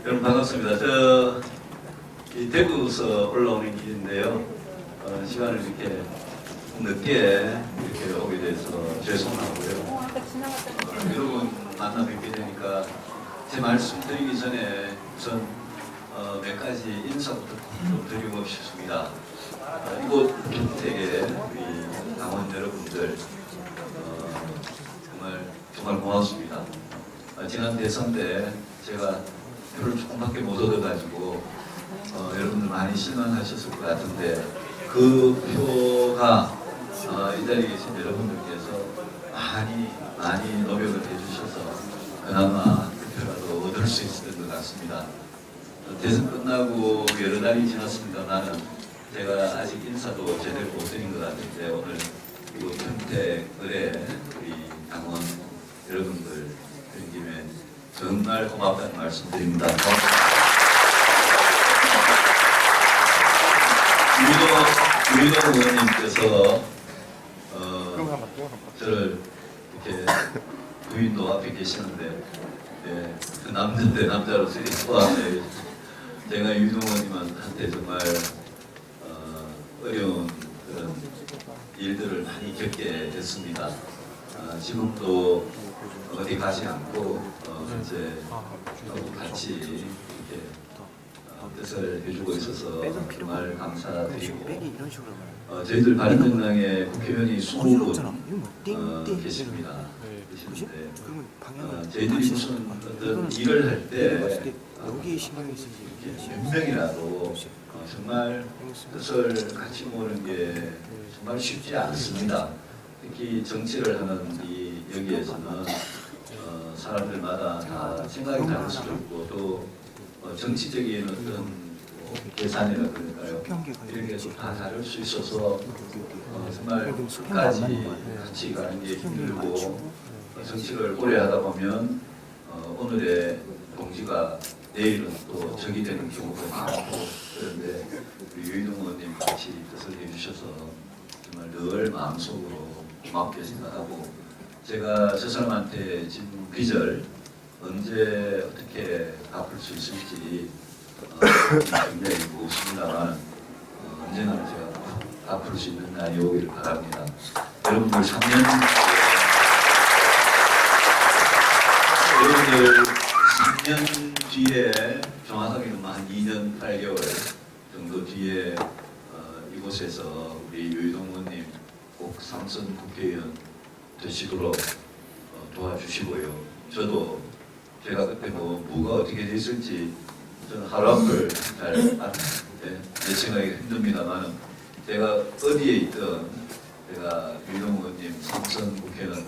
여러분 반갑습니다. 이 대구에서 올라오는 길인데요. 시간을 이렇게 늦게 이렇게 오게 돼서 죄송하고요. 여러분 만나 뵙게 되니까 제 말씀 드리기 전에 우선 몇 가지 인사부터 좀 드리고 싶습니다. 이곳 평택의 우리 당원 여러분들 정말 고맙습니다. 지난 대선 때 제가 표를 조금밖에 못 얻어가지고 여러분들 많이 실망하셨을 것 같은데 그 표가 이 자리에 계신 여러분들께서 많이 노력을 해주셔서 그나마 그 표라도 얻을 수 있었던 것 같습니다. 대선 끝나고 여러 달이 지났습니다만은 제가 아직 인사도 제대로 못 드린 것 같은데 오늘 이곳 평택을에 우리 당원 여러분들 드린 김에 정말 고맙다는 말씀드립니다. 유희동 의원님께서 저를 이렇게 부인도 앞에 계시는데 그 남자인데 남자로서 소환해 제가 유희동 의원님한테 정말 어려운 그런 일들을 많이 겪게 됐습니다. 지금도 어디 가지 않고 이제 같이 이렇게 뜻을 해주고 있어서 정말 감사드리고 저희들 바른정당의 국회의원이 20분 계십니다. 계시는데 저희들이 무슨 어떤 일을 할 때 몇 명이라도 정말 뜻을 같이 모으는 게 정말 쉽지 않습니다. 특히 정치를 하는 이 여기에서는 사람들마다 다 생각이 다를 수도 있고 또 정치적인 어떤 계산이라 그럴까요? 이런 게 다 다를 수 있어서 정말 끝까지 같이 가는 게 힘들고 정치를 오래 하다 보면 오늘의 동지가 내일은 또 적이 되는 경우가 많고 그런데 우리 유희동 의원님 같이 뜻을 해주셔서 정말 늘 마음속으로 고맙게 생각하고 제가 저 사람한테 진 빚을 언제 어떻게 갚을 수 있을지 굉장히 무섭습니다만 언제나 제가 갚을 수 있는 날이 오기를 바랍니다. 여러분들 3년 뒤에 정확하게는 한 2년 8개월 정도 뒤에 이곳에서 우리 유희동 의원님 꼭 삼선 국회의원 되시도록 도와주시고요. 저도 제가 그때 뭐가 어떻게 됐을지 저는 하루 앞을 잘 예측하기 힘듭니다만 제가 어디에 있든 제가 유희동 의원님 삼선 국회의원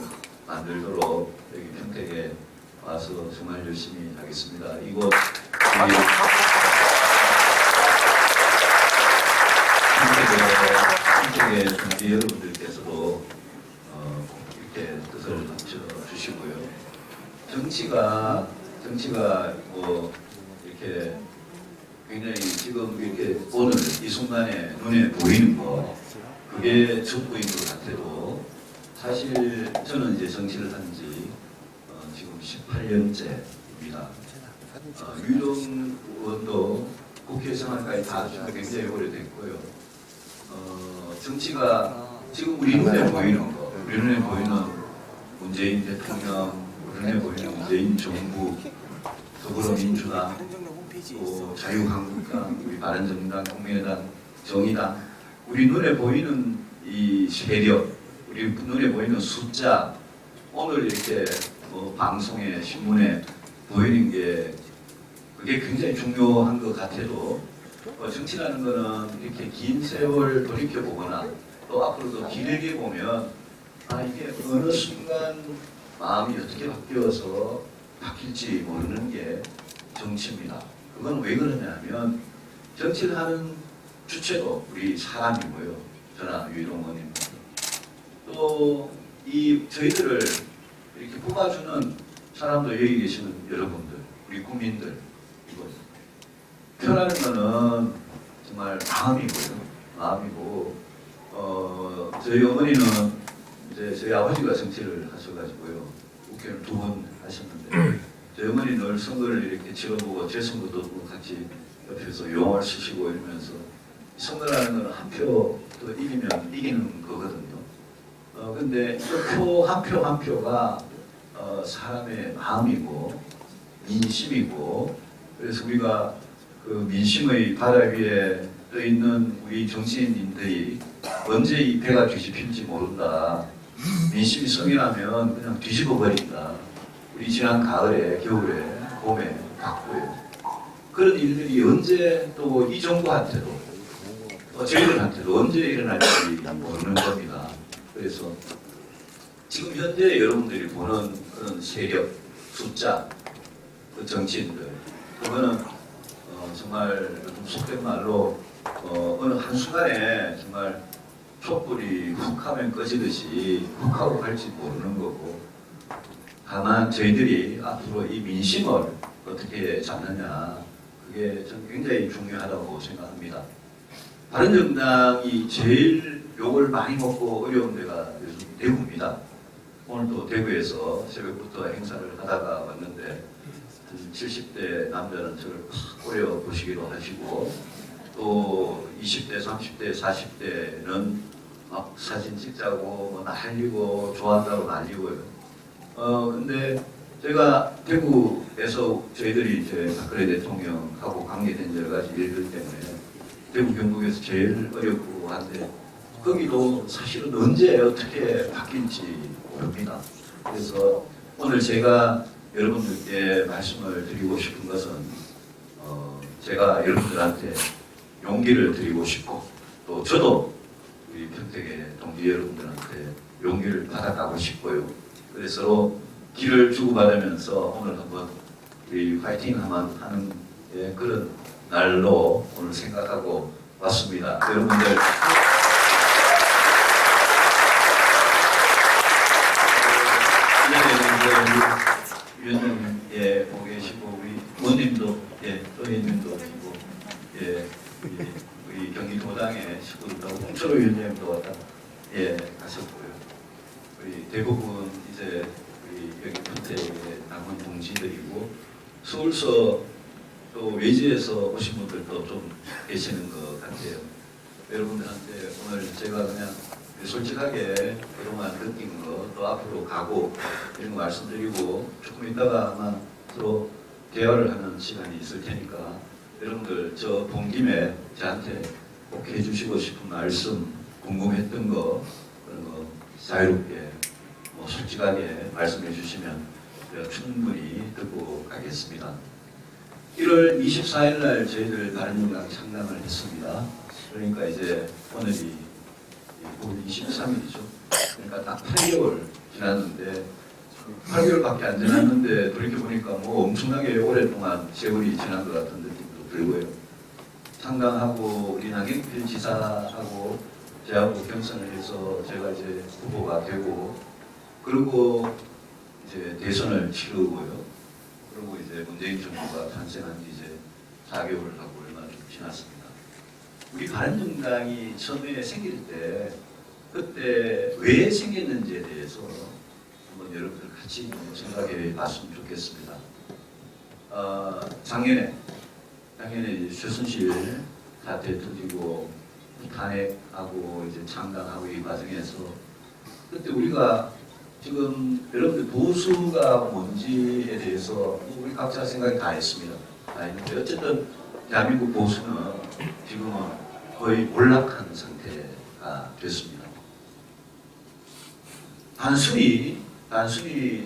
만들도록 여기 평택에 와서 정말 열심히 하겠습니다. 이곳 평택의 동지 여러분들께서도 이렇게 뜻을 합쳐주시고요. 정치가 뭐 이렇게 굉장히 지금 이렇게 오늘 이 순간에 눈에 보이는 거 그게 전부인 것 같아도 사실 저는 이제 정치를 한 지 지금 18년째입니다. 유희동 의원도 국회 생활까지 다 하시면 굉장히 오래됐고요. 정치가 지금 우리 눈에 보이는 거, 우리 눈에 보이는 문재인 대통령, 우리 눈에 보이는 문재인 정부, 더불어민주당, 또 자유한국당, 우리 바른정당, 국민의당, 정의당, 우리 눈에 보이는 이 세력, 우리 눈에 보이는 숫자, 오늘 이렇게 방송에 신문에 보이는 게 그게 굉장히 중요한 것 같아도 정치라는 거는 이렇게 긴 세월 돌이켜보거나 또 앞으로도 길게 보면 이게 어느 순간 마음이 어떻게 바뀌어서 바뀔지 모르는 게 정치입니다. 그건 왜 그러냐면 정치를 하는 주체도 우리 사람이고요. 저나 유희동 의원님 또 이 저희들을 이렇게 뽑아주는 사람도 여기 계시는 여러분들, 우리 국민들 이거 표라는 거는 정말 마음이고 저희 어머니는 이제 저희 아버지가 정치를 하셔가지고요 국회를 2번 하셨는데 저희 어머니 늘 선거를 이렇게 치러보고 제 선거도 같이 옆에서 용어를 쓰시고 이러면서 선거라는 건 한 표 또 이기면 이기는 거거든요. 근데 표 한 표 한 표가 사람의 마음이고 민심이고, 그래서 우리가 그 민심의 바다 위에 떠 있는 우리 정치인님들이 언제 이 배가 뒤집힐지 모른다. 민심이 성이라면 그냥 뒤집어 버린다. 우리 지난 가을에, 겨울에, 봄에, 바꾸에 그런 일들이 언제 또 이 정부한테도 저희들한테도 언제 일어날지 모르는 겁니다. 그래서 지금 현재 여러분들이 보는 그런 세력, 숫자, 그 정치인들, 그거는 정말 좀 속된 말로 어느 한순간에 정말 촛불이 훅 하면 꺼지듯이 훅 하고 갈지 모르는 거고, 다만 저희들이 앞으로 이 민심을 어떻게 잡느냐, 그게 전 굉장히 중요하다고 생각합니다. 바른정당이 제일 욕을 많이 먹고 어려운 데가 요즘 대구입니다. 오늘도 대구에서 새벽부터 행사를 하다가 왔는데 70대 남자는 저를 팍 꼬려 보시기로 하시고, 또 20대, 30대, 40대는 막 사진 찍자고 뭐 날리고 좋아한다고 날리고요. 근데 제가 대구에서 저희들이 이제 박근혜 대통령하고 관계된 여러 가지 일들 때문에 대구 경북에서 제일 어렵고 한데, 거기도 사실은 언제 어떻게 바뀔지 모릅니다. 그래서 오늘 제가 여러분들께 말씀을 드리고 싶은 것은 제가 여러분들한테 용기를 드리고 싶고, 또 저도 우리 평택의 동지 여러분들한테 용기를 받아가고 싶고요. 그래서 길을 주고받으면서 오늘 한번 우리 파이팅 하는 그런 날로 오늘 생각하고 왔습니다. 여러분들 위원장님 오 계시고, 우리 의원님도 의원님도 오시고, 우리 경기도당의 식구들하고 홍철호 위원장님도 왔다 가셨고요. 우리 대부분 이제 우리 여기 평택에 남은 동지들이고, 서울서 또 외지에서 오신 분들도 좀 계시는 것 같아요. 여러분들한테 오늘 제가 그냥 솔직하게 그동안 느낀 거, 또 앞으로 가고 이런 거 말씀드리고, 조금 있다가 아마 서로 대화를 하는 시간이 있을 테니까 여러분들 저 본 김에 저한테 꼭 해주시고 싶은 말씀, 궁금했던 거, 그런 거 자유롭게 솔직하게 말씀해 주시면 제가 충분히 듣고 가겠습니다. 1월 24일 날 저희들 바른정당 창당을 했습니다. 그러니까 이제 오늘이 23일이죠. 그러니까 딱 8개월 지났는데, 8개월밖에 안 지났는데 돌이켜보니까 뭐 엄청나게 오랫동안 세월이 지난 것 같은 느낌도 들고요. 창당하고 우리 나경필 지사하고 저하고 경선을 해서 제가 이제 후보가 되고, 그리고 이제 대선을 치르고요. 그리고 이제 문재인 정부가 탄생한 지 이제 4개월하고 얼마 좀 지났습니다. 우리 바른정당이 처음에 생길 때, 그때 왜 생겼는지에 대해서 한번 여러분들 같이 생각해 봤으면 좋겠습니다. 작년에 최순실 사태 터지고 탄핵하고 이제 창당하고 이 과정에서, 그때 우리가 지금 여러분들 보수가 뭔지에 대해서 우리 각자 생각이 다 했습니다. 다 했는데 어쨌든 대한민국 보수는 지금은 거의 몰락한 상태가 됐습니다. 단순히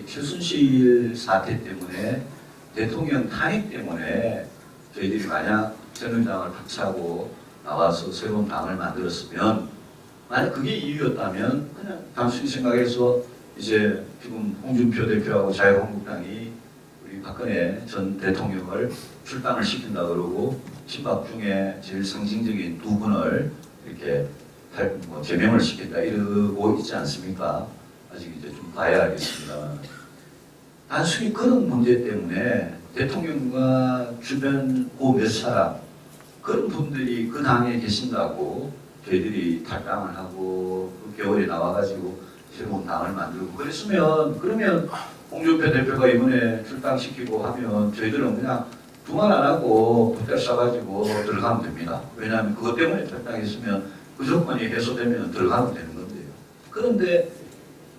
최순실 사태 때문에, 대통령 탄핵 때문에 저희들이 만약 새누리당을 박차고 나와서 새로운 당을 만들었으면, 만약 그게 이유였다면 그냥 단순히 생각해서 이제 지금 홍준표 대표하고 자유한국당이 우리 박근혜 전 대통령을 출당을 시킨다 그러고, 친박 중에 제일 상징적인 두 분을 이렇게 제명을 시킨다 이러고 있지 않습니까? 아직 이제 좀 봐야 알겠습니다. 단순히 그런 문제 때문에 대통령과 주변 그 몇 사람, 그런 분들이 그 당에 계신다고 저희들이 탈당을 하고 그 겨울에 나와가지고 새로운 당을 만들고 그랬으면 그러면 홍준표 대표가 이번에 출당시키고 하면 저희들은 그냥 두말 안 하고 붓대 쏴가지고 들어가면 됩니다. 왜냐하면 그것 때문에 탈당했으면 그 조건이 해소되면 들어가면 되는 건데요. 그런데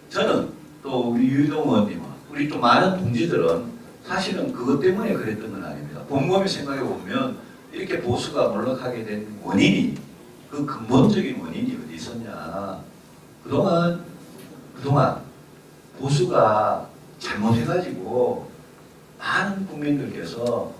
저는 또 우리 유동 의원님은 우리 또 많은 동지들은 사실은 그것 때문에 그랬던 건 아닙니다. 곰곰이 생각해 보면 이렇게 보수가 몰락하게 된 원인이 그 근본적인 원인이 어디 있었냐. 그동안 보수가 잘못해가지고 많은 국민들께서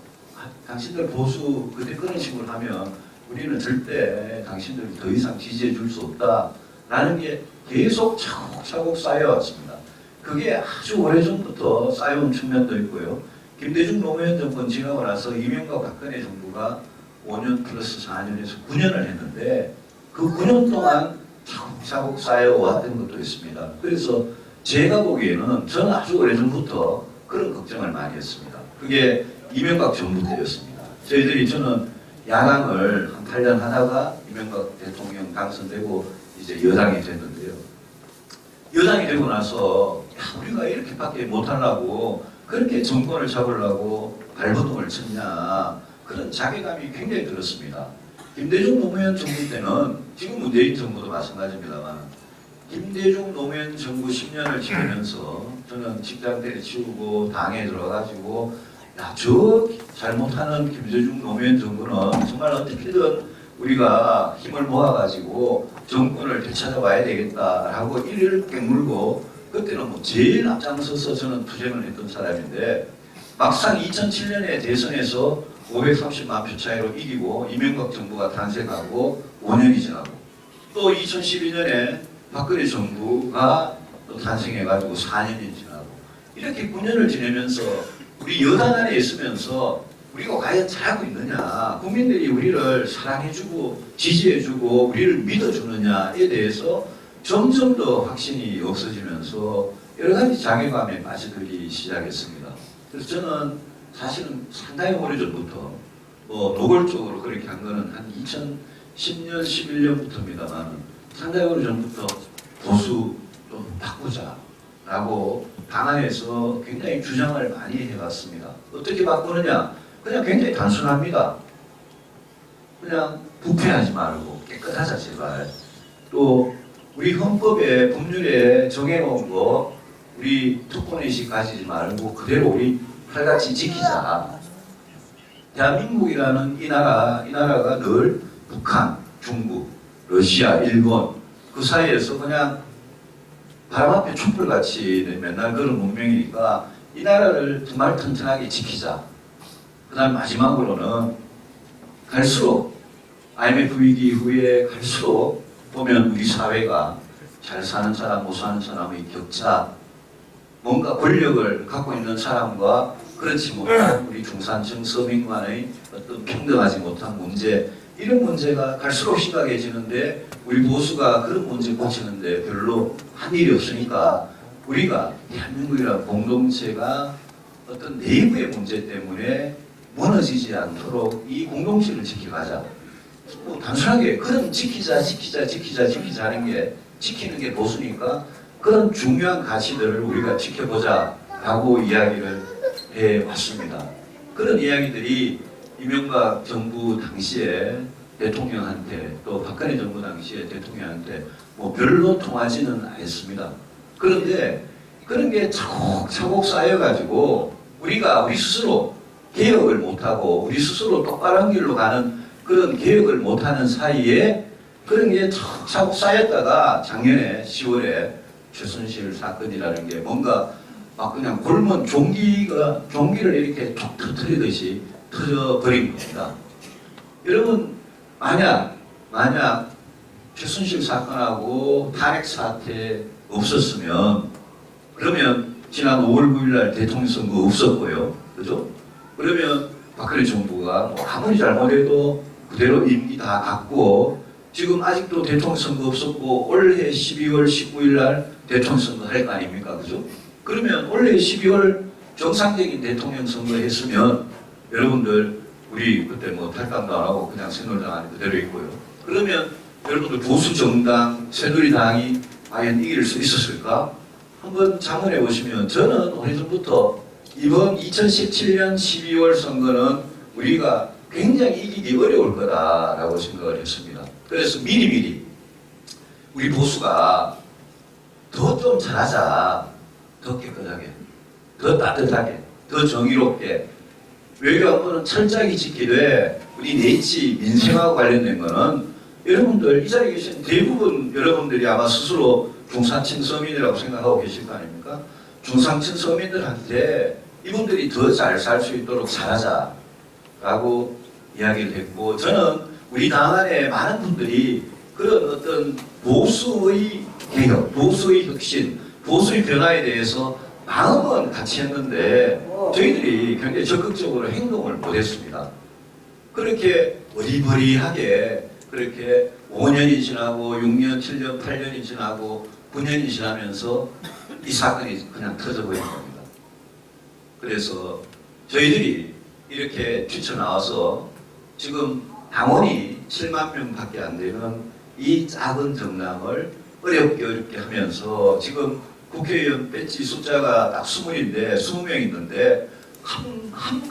당신들 보수 그때 그런 식으로 하면 우리는 절대 당신들을 더 이상 지지해 줄 수 없다라는 게 계속 차곡차곡 쌓여왔습니다. 그게 아주 오래전부터 쌓여온 측면도 있고요. 김대중 노무현 정권 지나고 나서 이명박 박근혜 정부가 5년 플러스 4년에서 9년을 했는데 그 9년 동안 차곡차곡 쌓여왔던 것도 있습니다. 그래서 제가 보기에는 저는 아주 오래전부터 그런 걱정을 많이 했습니다. 그게 이명박 정부 때였습니다. 저는 야당을 한 8년 하다가 이명박 대통령 당선되고 이제 여당이 됐는데요. 여당이 되고 나서 우리가 이렇게밖에 못하려고 그렇게 정권을 잡으려고 발버둥을 쳤냐 그런 자괴감이 굉장히 들었습니다. 김대중 노무현 정부 때는 지금 문재인 정부도 마찬가지입니다만 김대중 노무현 정부 10년을 지내면서 저는 직장 때려치우고 당에 들어가가지고 저 잘못하는 김대중 노무현 정부는 정말 어떻게든 우리가 힘을 모아가지고 정권을 되찾아와야 되겠다라고 이를 깨물고 그때는 뭐 제일 앞장서서 저는 투쟁을 했던 사람인데 막상 2007년에 대선에서 530만 표 차이로 이기고 이명박 정부가 탄생하고 5년이 지나고 또 2012년에 박근혜 정부가 또 탄생해가지고 4년이 지나고 이렇게 9년을 지내면서 우리 여당 안에 있으면서 우리가 과연 잘하고 있느냐, 국민들이 우리를 사랑해주고 지지해주고 우리를 믿어주느냐에 대해서 점점 더 확신이 없어지면서 여러 가지 자괴감에 빠져들기 시작했습니다. 그래서 저는 사실은 상당히 오래전부터 노골적으로 그렇게 한 거는 한 2010년, 11년부터입니다만 상당히 오래전부터 보수 좀 바꾸자라고 당안에서 굉장히 주장을 많이 해봤습니다. 어떻게 바꾸느냐? 그냥 굉장히 단순합니다. 그냥 부패하지 말고 깨끗하자 제발. 또 우리 헌법에 법률에 정해놓은 거 우리 특권의식 가지지 말고 그대로 우리 칼같이 지키자. 대한민국이라는 이 나라가 늘 북한, 중국, 러시아, 일본 그 사이에서 그냥 바람 앞에 촛불같이 맨날 그런 문명이니까 이 나라를 정말 튼튼하게 지키자. 그 다음 마지막으로는 갈수록 IMF 위기 이후에 갈수록 보면 우리 사회가 잘 사는 사람, 못 사는 사람의 격차, 뭔가 권력을 갖고 있는 사람과 그렇지 못한 우리 중산층 서민 간의 어떤 평등하지 못한 문제, 이런 문제가 갈수록 심각해지는데 우리 보수가 그런 문제 고치는데 별로 한 일이 없으니까 우리가 대한민국이라는 공동체가 어떤 내부의 문제 때문에 무너지지 않도록 이 공동체를 지켜가자. 뭐 단순하게 그런 지키자 하는 게 지키는 게 보수니까 그런 중요한 가치들을 우리가 지켜보자라고 이야기를 해왔습니다. 그런 이야기들이 이명박 정부 당시에 대통령한테 또 박근혜 정부 당시에 대통령한테 뭐 별로 통하지는 않았습니다. 그런데 그런 게 차곡차곡 쌓여가지고 우리 스스로 개혁을 못하고 우리 스스로 똑바른 길로 가는 그런 개혁을 못하는 사이에 그런 게 차곡차곡 쌓였다가 작년에 10월에 최순실 사건이라는 게 뭔가 막 그냥 굶은 종기를 이렇게 툭 터뜨리듯이 터져버린 겁니다. 여러분 만약 최순실 사건하고 탄핵 사태 없었으면 그러면 지난 5월 9일 날 대통령 선거 없었고요. 그죠? 그러면 박근혜 정부가 뭐 아무리 잘못해도 그대로 임기 다 갖고 지금 아직도 대통령 선거 없었고 올해 12월 19일 날 대통령 선거 할 거 아닙니까? 그죠? 그러면 올해 12월 정상적인 대통령 선거 했으면 여러분들 우리 그때 뭐 탈당도 안 하고 그냥 새누리당 안에 그대로 있고요. 그러면 여러분들 보수 정당 새누리당이 과연 이길 수 있었을까? 한번 자문해 보시면 저는 오래전부터 이번 2017년 12월 선거는 우리가 굉장히 이기기 어려울 거다라고 생각을 했습니다. 그래서 미리미리 우리 보수가 더 좀 잘하자, 더 깨끗하게, 더 따뜻하게, 더 정의롭게 외교 안보는 철저하게 지키되 우리 내치 민생하고 관련된 거는 여러분들 이 자리에 계신 대부분 여러분들이 아마 스스로 중산층 서민이라고 생각하고 계실 거 아닙니까? 중산층 서민들한테 이분들이 더 잘 살 수 있도록 잘하자라고 이야기를 했고, 저는 우리 당 안에 많은 분들이 그런 어떤 보수의 개혁, 보수의 혁신, 보수의 변화에 대해서 마음은 같이 했는데 저희들이 굉장히 적극적으로 행동을 못했습니다. 그렇게 어리버리하게 그렇게 5년이 지나고 6년, 7년, 8년이 지나고 9년이 지나면서 이 사건이 그냥 터져버린 겁니다. 그래서 저희들이 이렇게 뛰쳐나와서 지금 당원이 7만 명밖에 안 되는 이 작은 정당을 어렵게 하면서 지금 국회의원 배지 숫자가 딱 20인데 20명 있는데 한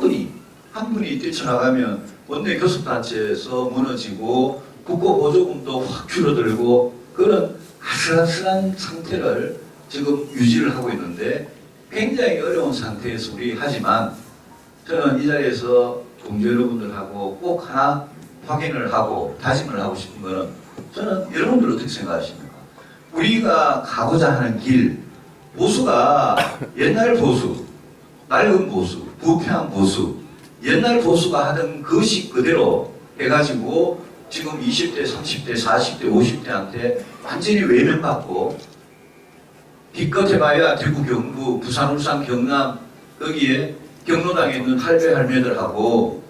분이 뛰쳐나가면 원내 교섭단체에서 무너지고 국고보조금도 확 줄어들고 그런 아슬아슬한 상태를 지금 유지를 하고 있는데 굉장히 어려운 상태에서 우리 하지만 저는 이 자리에서 동지 여러분들하고 꼭 하나 확인을 하고 다짐을 하고 싶은 거는 저는 여러분들 어떻게 생각하십니까? 우리가 가고자 하는 길, 보수가 옛날 보수, 낡은 보수, 부패한 보수, 옛날 보수가 하던 그식 그대로 해가지고 지금 20대, 30대, 40대, 50대한테 완전히 외면받고 기껏 해봐야 대구, 경부, 부산, 울산, 경남 거기에 경로당에 있는 할배 할매들하고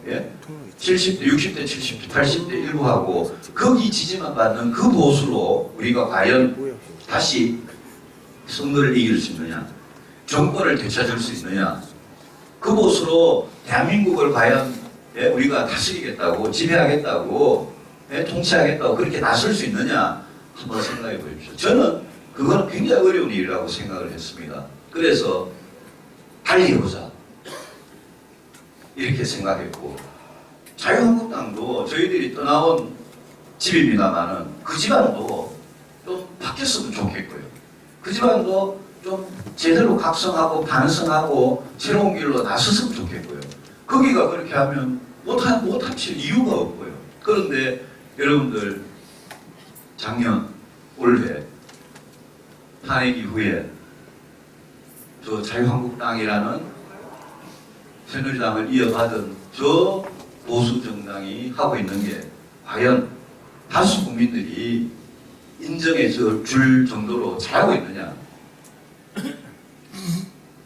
70대, 60대, 70대, 80대 일부하고 거기 지지만 받는 그 보수로 우리가 과연 다시 선거를 이길 수 있느냐, 정권을 되찾을 수 있느냐, 그 보수로 대한민국을 과연 우리가 다스리겠다고, 지배하겠다고, 통치하겠다고 그렇게 나설 수 있느냐 한번 생각해 보십시오. 저는 그건 굉장히 어려운 일이라고 생각을 했습니다. 그래서 달리해보자 이렇게 생각했고, 자유한국당도 저희들이 떠나온 집입니다만은 그 집안도 좀 바뀌었으면 좋겠고요. 그 집안도 좀 제대로 각성하고 반성하고 새로운 길로 나섰으면 좋겠고요. 거기가 그렇게 하면 못합칠 이유가 없고요. 그런데 여러분들 작년, 올해 탄핵 이후에 저 자유한국당이라는 새누리당을 이어받은 저 보수 정당이 하고 있는 게 과연 다수 국민들이 인정해 줄 정도로 잘하고 있느냐,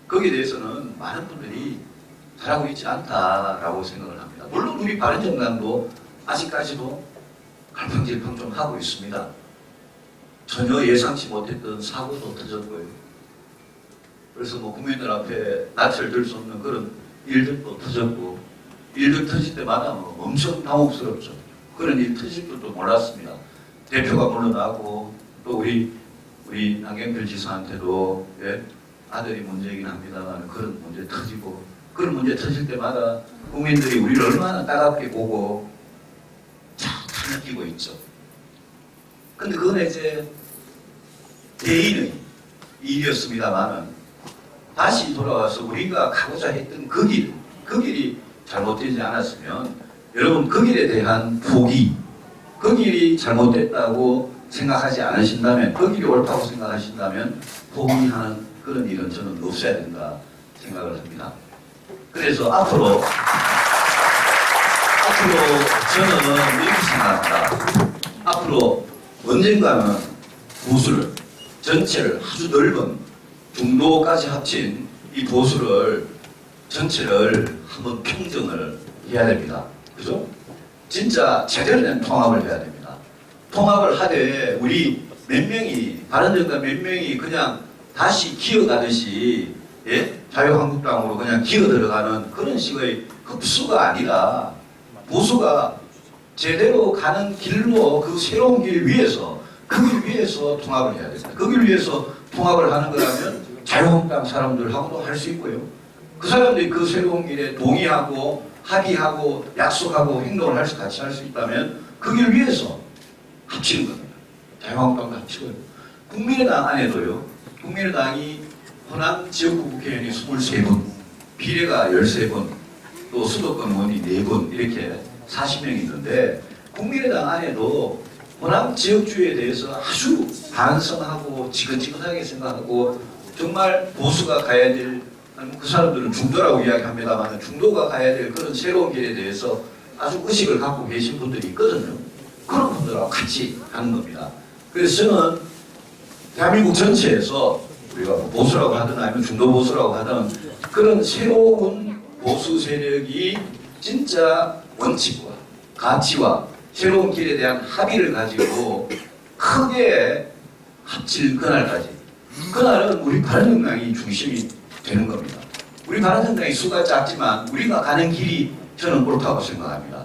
거기에 대해서는 많은 분들이 잘하고 있지 않다라고 생각을 합니다. 물론 우리 바른정당도 아직까지도 갈팡질팡 좀 하고 있습니다. 전혀 예상치 못했던 사고도 터졌고요. 그래서 뭐 국민들 앞에 낯을 들 수 없는 그런 일들도 터졌고, 일들 터질 때마다 뭐 엄청 당혹스럽죠. 그런 일 터질 줄도 몰랐습니다. 대표가 물러나고 또 우리 남경필 지사한테도 아들이 문제이긴 합니다만 그런 문제 터지고, 그런 문제 터질 때마다 국민들이 우리를 얼마나 따갑게 보고 잘 느끼고 있죠. 근데 그건 이제 개인의 일이었습니다만은 다시 돌아와서 우리가 가고자 했던 그 길이 잘못되지 않았으면 여러분 그 길에 대한 포기, 그 길이 잘못됐다고 생각하지 않으신다면, 그 길이 옳다고 생각하신다면 포기하는 그런 일은 저는 없어야 된다 생각을 합니다. 그래서 앞으로 저는 이렇게 생각합니다. 앞으로 언젠가는 보수를 전체를 아주 넓은 중도까지 합친 이 보수를 전체를 한번 평정을 해야 됩니다. 그죠? 진짜 제대로 된 통합을 해야 됩니다. 통합을 하되 우리 몇 명이, 바른정당 몇 명이 그냥 다시 기어가듯이 자유한국당으로 그냥 기어 들어가는 그런 식의 흡수가 아니라 보수가 제대로 가는 길로 그 새로운 길 위에서 그 길 위해서 통합을 해야 됩니다. 그 길 위해서 통합을 하는 거라면 자유한국당 사람들하고도 할 수 있고요. 그 사람들이 그 새로운 길에 동의하고 합의하고 약속하고 행동을 같이 할 수 있다면 그 길 위해서 합치는 겁니다. 자유한국당도 합치고요. 국민의당 안에도요. 국민의당이 호남 지역구 국회의원이 23분, 비례가 13분, 또 수도권 의원이 4분 이렇게 40명이 있는데 국민의당 안에도 호남 지역주의에 대해서 아주 반성하고 지긋지긋하게 생각하고 정말 보수가 가야 될, 그 사람들은 중도라고 이야기합니다만 중도가 가야 될 그런 새로운 길에 대해서 아주 의식을 갖고 계신 분들이 있거든요. 그런 분들하고 같이 하는 겁니다. 그래서 저는 대한민국 전체에서 우리가 보수라고 하든 아니면 중도 보수라고 하든 그런 새로운 보수 세력이 진짜 원칙과 가치와 새로운 길에 대한 합의를 가지고 크게 합칠 그날까지, 그날은 우리 바른정당이 중심이 되는 겁니다. 우리 바른정당이 수가 작지만 우리가 가는 길이 저는 옳다고 생각합니다.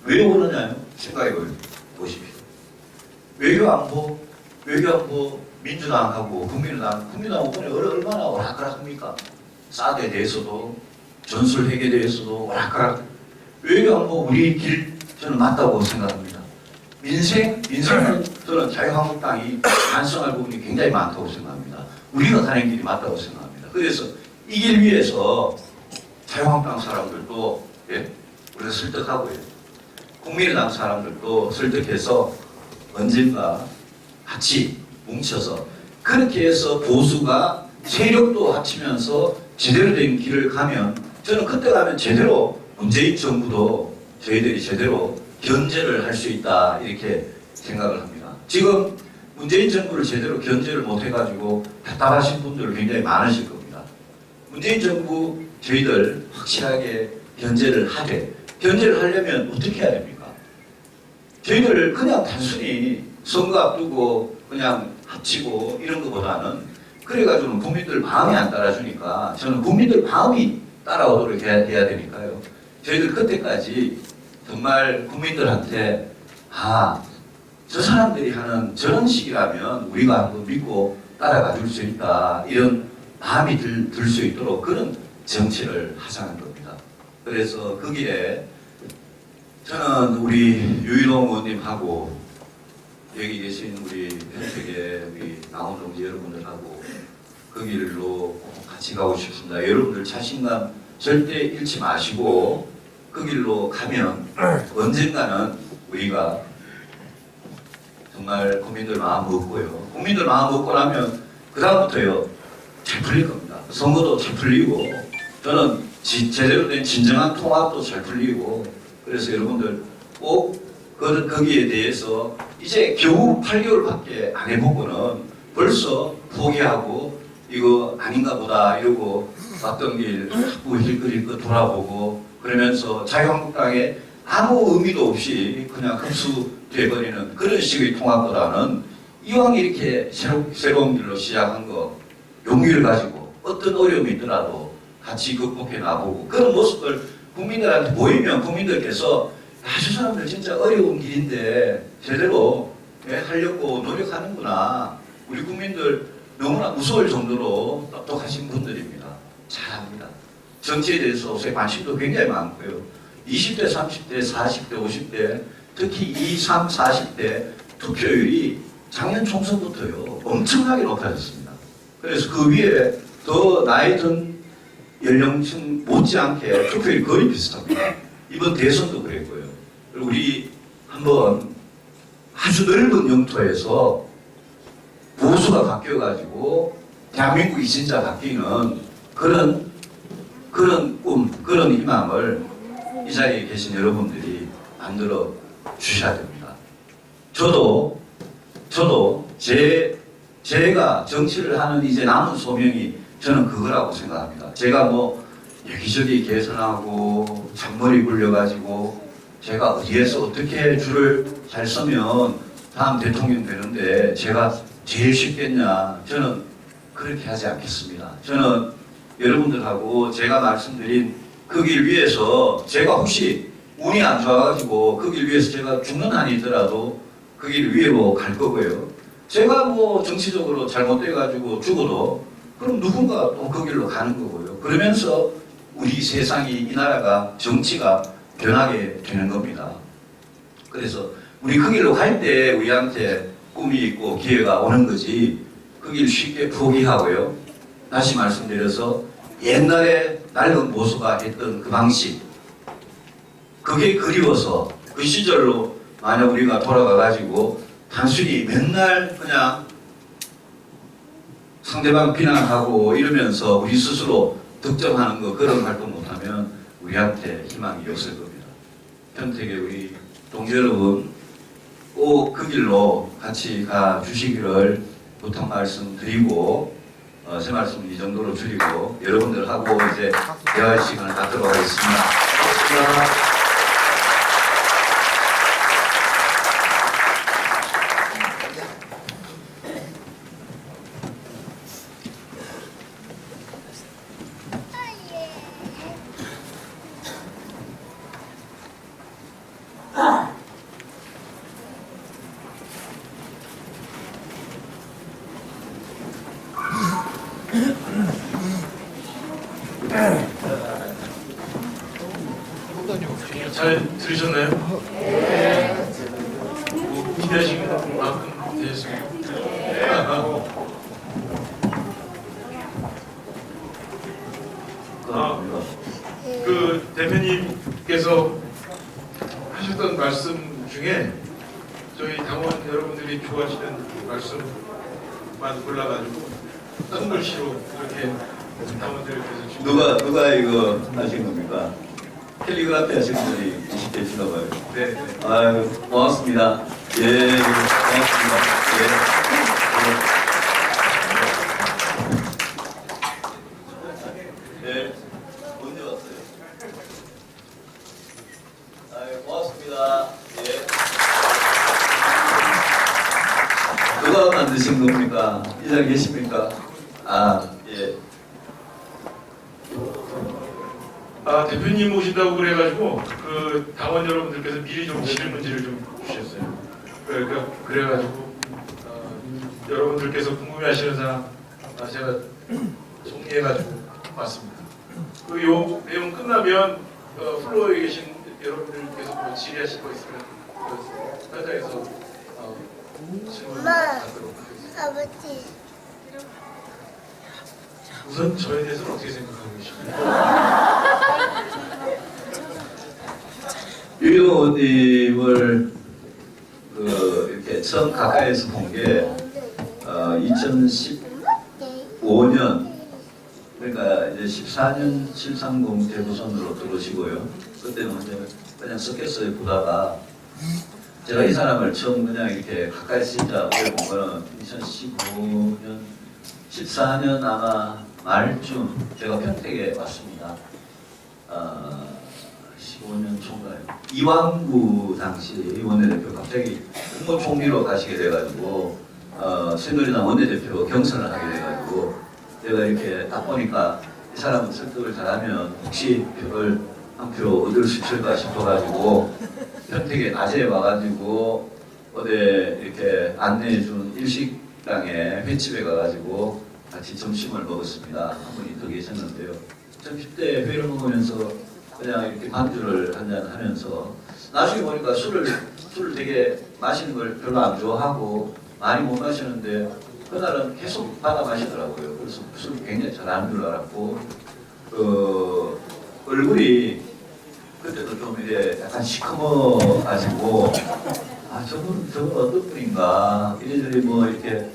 왜 그러냐요? 생각해 보십시오. 외교안보 민주당하고 국민의당 오늘 얼마나 오락가락합니까? 사드에 대해서도 전술핵에 대해서도 오락가락. 외교안보 우리 길 저는 맞다고 생각합니다. 민생은 저는 자유한국당이 반성할 부분이 굉장히 많다고 생각합니다. 우리가 가는 길이 맞다고 생각합니다. 그래서 이 길 위해서 자유한국당 사람들도 우리가 설득하고요. 국민의당 사람들도 설득해서 언젠가 같이 뭉쳐서 그렇게 해서 보수가 세력도 합치면서 제대로 된 길을 가면 저는 그때 가면 제대로 문재인 정부도 저희들이 제대로 견제를 할 수 있다 이렇게 생각을 합니다. 지금 문재인 정부를 제대로 견제를 못 해가지고 답답하신 분들 굉장히 많으실 겁니다. 문재인 정부 저희들 확실하게 견제를 하려면 어떻게 해야 됩니까? 저희들 그냥 단순히 선거 앞두고 그냥 합치고 이런 것보다는 그래가지고는 국민들 마음이 안 따라주니까 저는 국민들 마음이 따라오도록 해야 되니까요. 저희들 그때까지 정말 국민들한테 저 사람들이 하는 저런 식이라면 우리가 한번 믿고 따라가 줄 수 있다 이런 마음이 들 수 있도록 그런 정치를 하자는 겁니다. 그래서 거기에 저는 우리 유일홍 의원님하고 여기 계신 우리 현택의 우리 나훈동지 여러분들하고 그 길로 꼭 같이 가고 싶습니다. 여러분들 자신감 절대 잃지 마시고 그 길로 가면 언젠가는 우리가 정말 국민들 마음 먹고요. 국민들 마음 먹고 나면 그 다음부터요 잘 풀릴 겁니다. 선거도 잘 풀리고 저는 제대로 된 진정한 통합도 잘 풀리고 그래서 여러분들 꼭 거기에 대해서 이제 겨우 8개월밖에 안 해보고는 벌써 포기하고 이거 아닌가 보다 이러고 왔던 길 자꾸 힐끗힐끗 돌아보고 그러면서 자유한국당에 아무 의미도 없이 그냥 흡수돼버리는 그런 식의 통합보다는 이왕 이렇게 새로운 길로 시작한 거 용기를 가지고 어떤 어려움이 있더라도 같이 극복해 나가고 그런 모습을 국민들한테 보이면 국민들께서 저 사람들 진짜 어려운 길인데 제대로 하려고 노력하는구나. 우리 국민들 너무나 무서울 정도로 똑똑하신 분들입니다. 잘합니다. 정치에 대해서 요새 관심도 굉장히 많고요. 20대, 30대, 40대, 50대, 특히 20, 30, 40대 투표율이 작년 총선부터요 엄청나게 높아졌습니다. 그래서 그 위에 더 나이 든 연령층 못지않게 투표율이 거의 비슷합니다. 이번 대선도 그랬고요. 그리고 우리 한번 아주 넓은 영토에서 보수가 바뀌어가지고 대한민국이 진짜 바뀌는 그런 꿈, 그런 희망을 이 자리에 계신 여러분들이 만들어 주셔야 됩니다. 저도 제가 정치를 하는 이제 남은 소명이 저는 그거라고 생각합니다. 제가 뭐 여기저기 개선하고 잔머리 굴려가지고 제가 어디에서 어떻게 줄을 잘 서면 다음 대통령 되는데 제가 제일 쉽겠냐. 저는 그렇게 하지 않겠습니다. 저는 여러분들하고 제가 말씀드린 그 길 위해서 제가 혹시 운이 안 좋아가지고 그 길 위해서 제가 죽는 한이 있더라도 그 길 위로 갈 거고요. 제가 뭐 정치적으로 잘못돼가지고 죽어도 그럼 누군가 또 그 길로 가는 거고요. 그러면서 우리 세상이, 이 나라가, 정치가 변하게 되는 겁니다. 그래서 우리 그 길로 갈 때 우리한테 꿈이 있고 기회가 오는 거지, 그 길 쉽게 포기하고요. 다시 말씀드려서 옛날에 낡은 보수가 했던 그 방식, 그게 그리워서 그 시절로 만약 우리가 돌아가가지고 단순히 맨날 그냥 상대방 비난하고 이러면서 우리 스스로 득점하는 거, 그런 활동 못하면 우리한테 희망이 없을 겁니다. 평택의 우리 동지 여러분, 꼭 그 길로 같이 가 주시기를 부탁 말씀드리고, 제 말씀은 이 정도로 줄이고 여러분들하고 이제 대화의 시간을 갖도록 하겠습니다. 고맙습니다. 잘 들으셨나요? 네. 기대하신 만큼 되셨습니다. 그 대표님께서 하셨던 말씀 중에 저희 당원 여러분들이 좋아하시는 말씀만 골라가지고 큰 글씨로 이렇게 당원들께서 누가 이거 하신 겁니까? 캘리그라피 하신 분이 계시나 봐요. 네. 아유, 고맙습니다. 예, 고맙습니다. 예. 네, 언제 왔어요? 아유, 고맙습니다. 예. 누가 만드신 겁니까? 이 자리에 계십니까? 아, 예. 대표님 오신다고 그래가지고 그 당원 여러분들께서 미리 좀 질문지를 좀 주셨어요. 그래가지고 여러분들께서 궁금해하시는 사항 제가 정리해가지고 왔습니다. 그 내용 끝나면 플로어에 계신 여러분들께서 뭐 질의하실 거 있으면 그 현장에서 질문 받도록 하겠습니다. 아버지. 우선 저에 대해서는 어떻게 생각하고 계십니까? 유희동 의원님을 이렇게 처음 가까이에서 본 게 2015년, 그러니까 이제 14년 730 대부선으로 들어오시고요. 그때는 이제 그냥 섞였어요, 보다가. 제가 이 사람을 처음 그냥 이렇게 가까이서 진짜 오래 본 거는 2015년, 14년 아마 말쯤 제가 평택에 왔습니다. 15년 초인가요? 이왕구 당시 원내대표 갑자기 국무총리로 가시게 돼가지고 새누리당 원내대표 경선을 하게 돼가지고 제가 이렇게 딱 보니까 이 사람은 설득을 잘하면 혹시 표를 한 표 얻을 수 있을까 싶어가지고 평택에 낮에 와가지고 어디 이렇게 안내해준 일식당에 횟집에 가가지고 같이 점심을 먹었습니다. 한 분이 더 계셨는데요. 점심 때 회를 먹으면서 그냥 이렇게 반주를 한잔 하면서 나중에 보니까 술을 되게 마시는 걸 별로 안 좋아하고 많이 못 마시는데 그날은 계속 받아 마시더라고요. 그래서 술을 굉장히 잘하는 줄 알았고 얼굴이 그때도 좀 이제 약간 시커머가지고 저분 어떤 분인가 이래저래 뭐 이렇게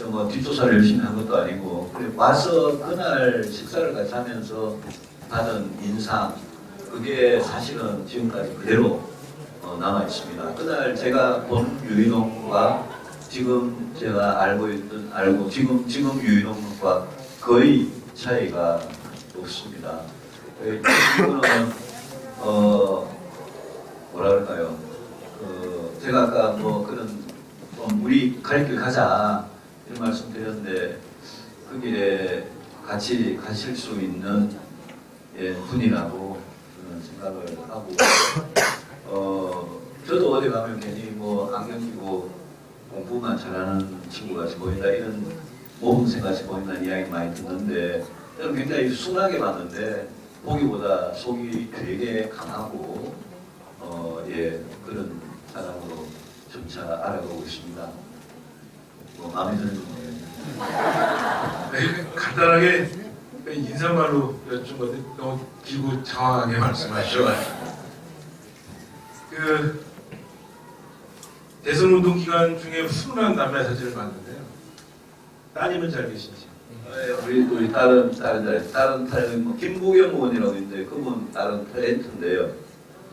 뭐 뒷조사를 열심히 한 것도 아니고 와서 그날 식사를 같이 하면서 받은 인상, 그게 사실은 지금까지 그대로 남아 있습니다. 그날 제가 본 유희동과 지금 제가 알고 지금 유희동과 거의 차이가 없습니다. 이거는 뭐라 그럴까요? 제가 아까 뭐 그런 우리 갈 길 가자 이런 말씀 드렸는데 그 길에 같이 가실 수 있는 분이라고 저는 생각을 하고 저도 어디 가면 괜히 뭐 안경 끼고 공부만 잘하는 친구같이 보인다 이런 모범생같이 보인다는 이야기 많이 듣는데 저는 굉장히 순하게 봤는데 보기보다 속이 되게 강하고 그런 사람으로 점차 알아가고 있습니다. 뭐 마음에 드는 건 모르겠네요. 네, 간단하게 인사말로 여쭌 건데 너무 길고 장황하게 말씀하셔가지고 그 대선 운동 기간 중에 훈훈한 남매 사진을 봤는데요. 따님은 잘 계신지? 우리 다른 뭐 김부경 의원이라고 있는데 그분 다른 탤런트인데요.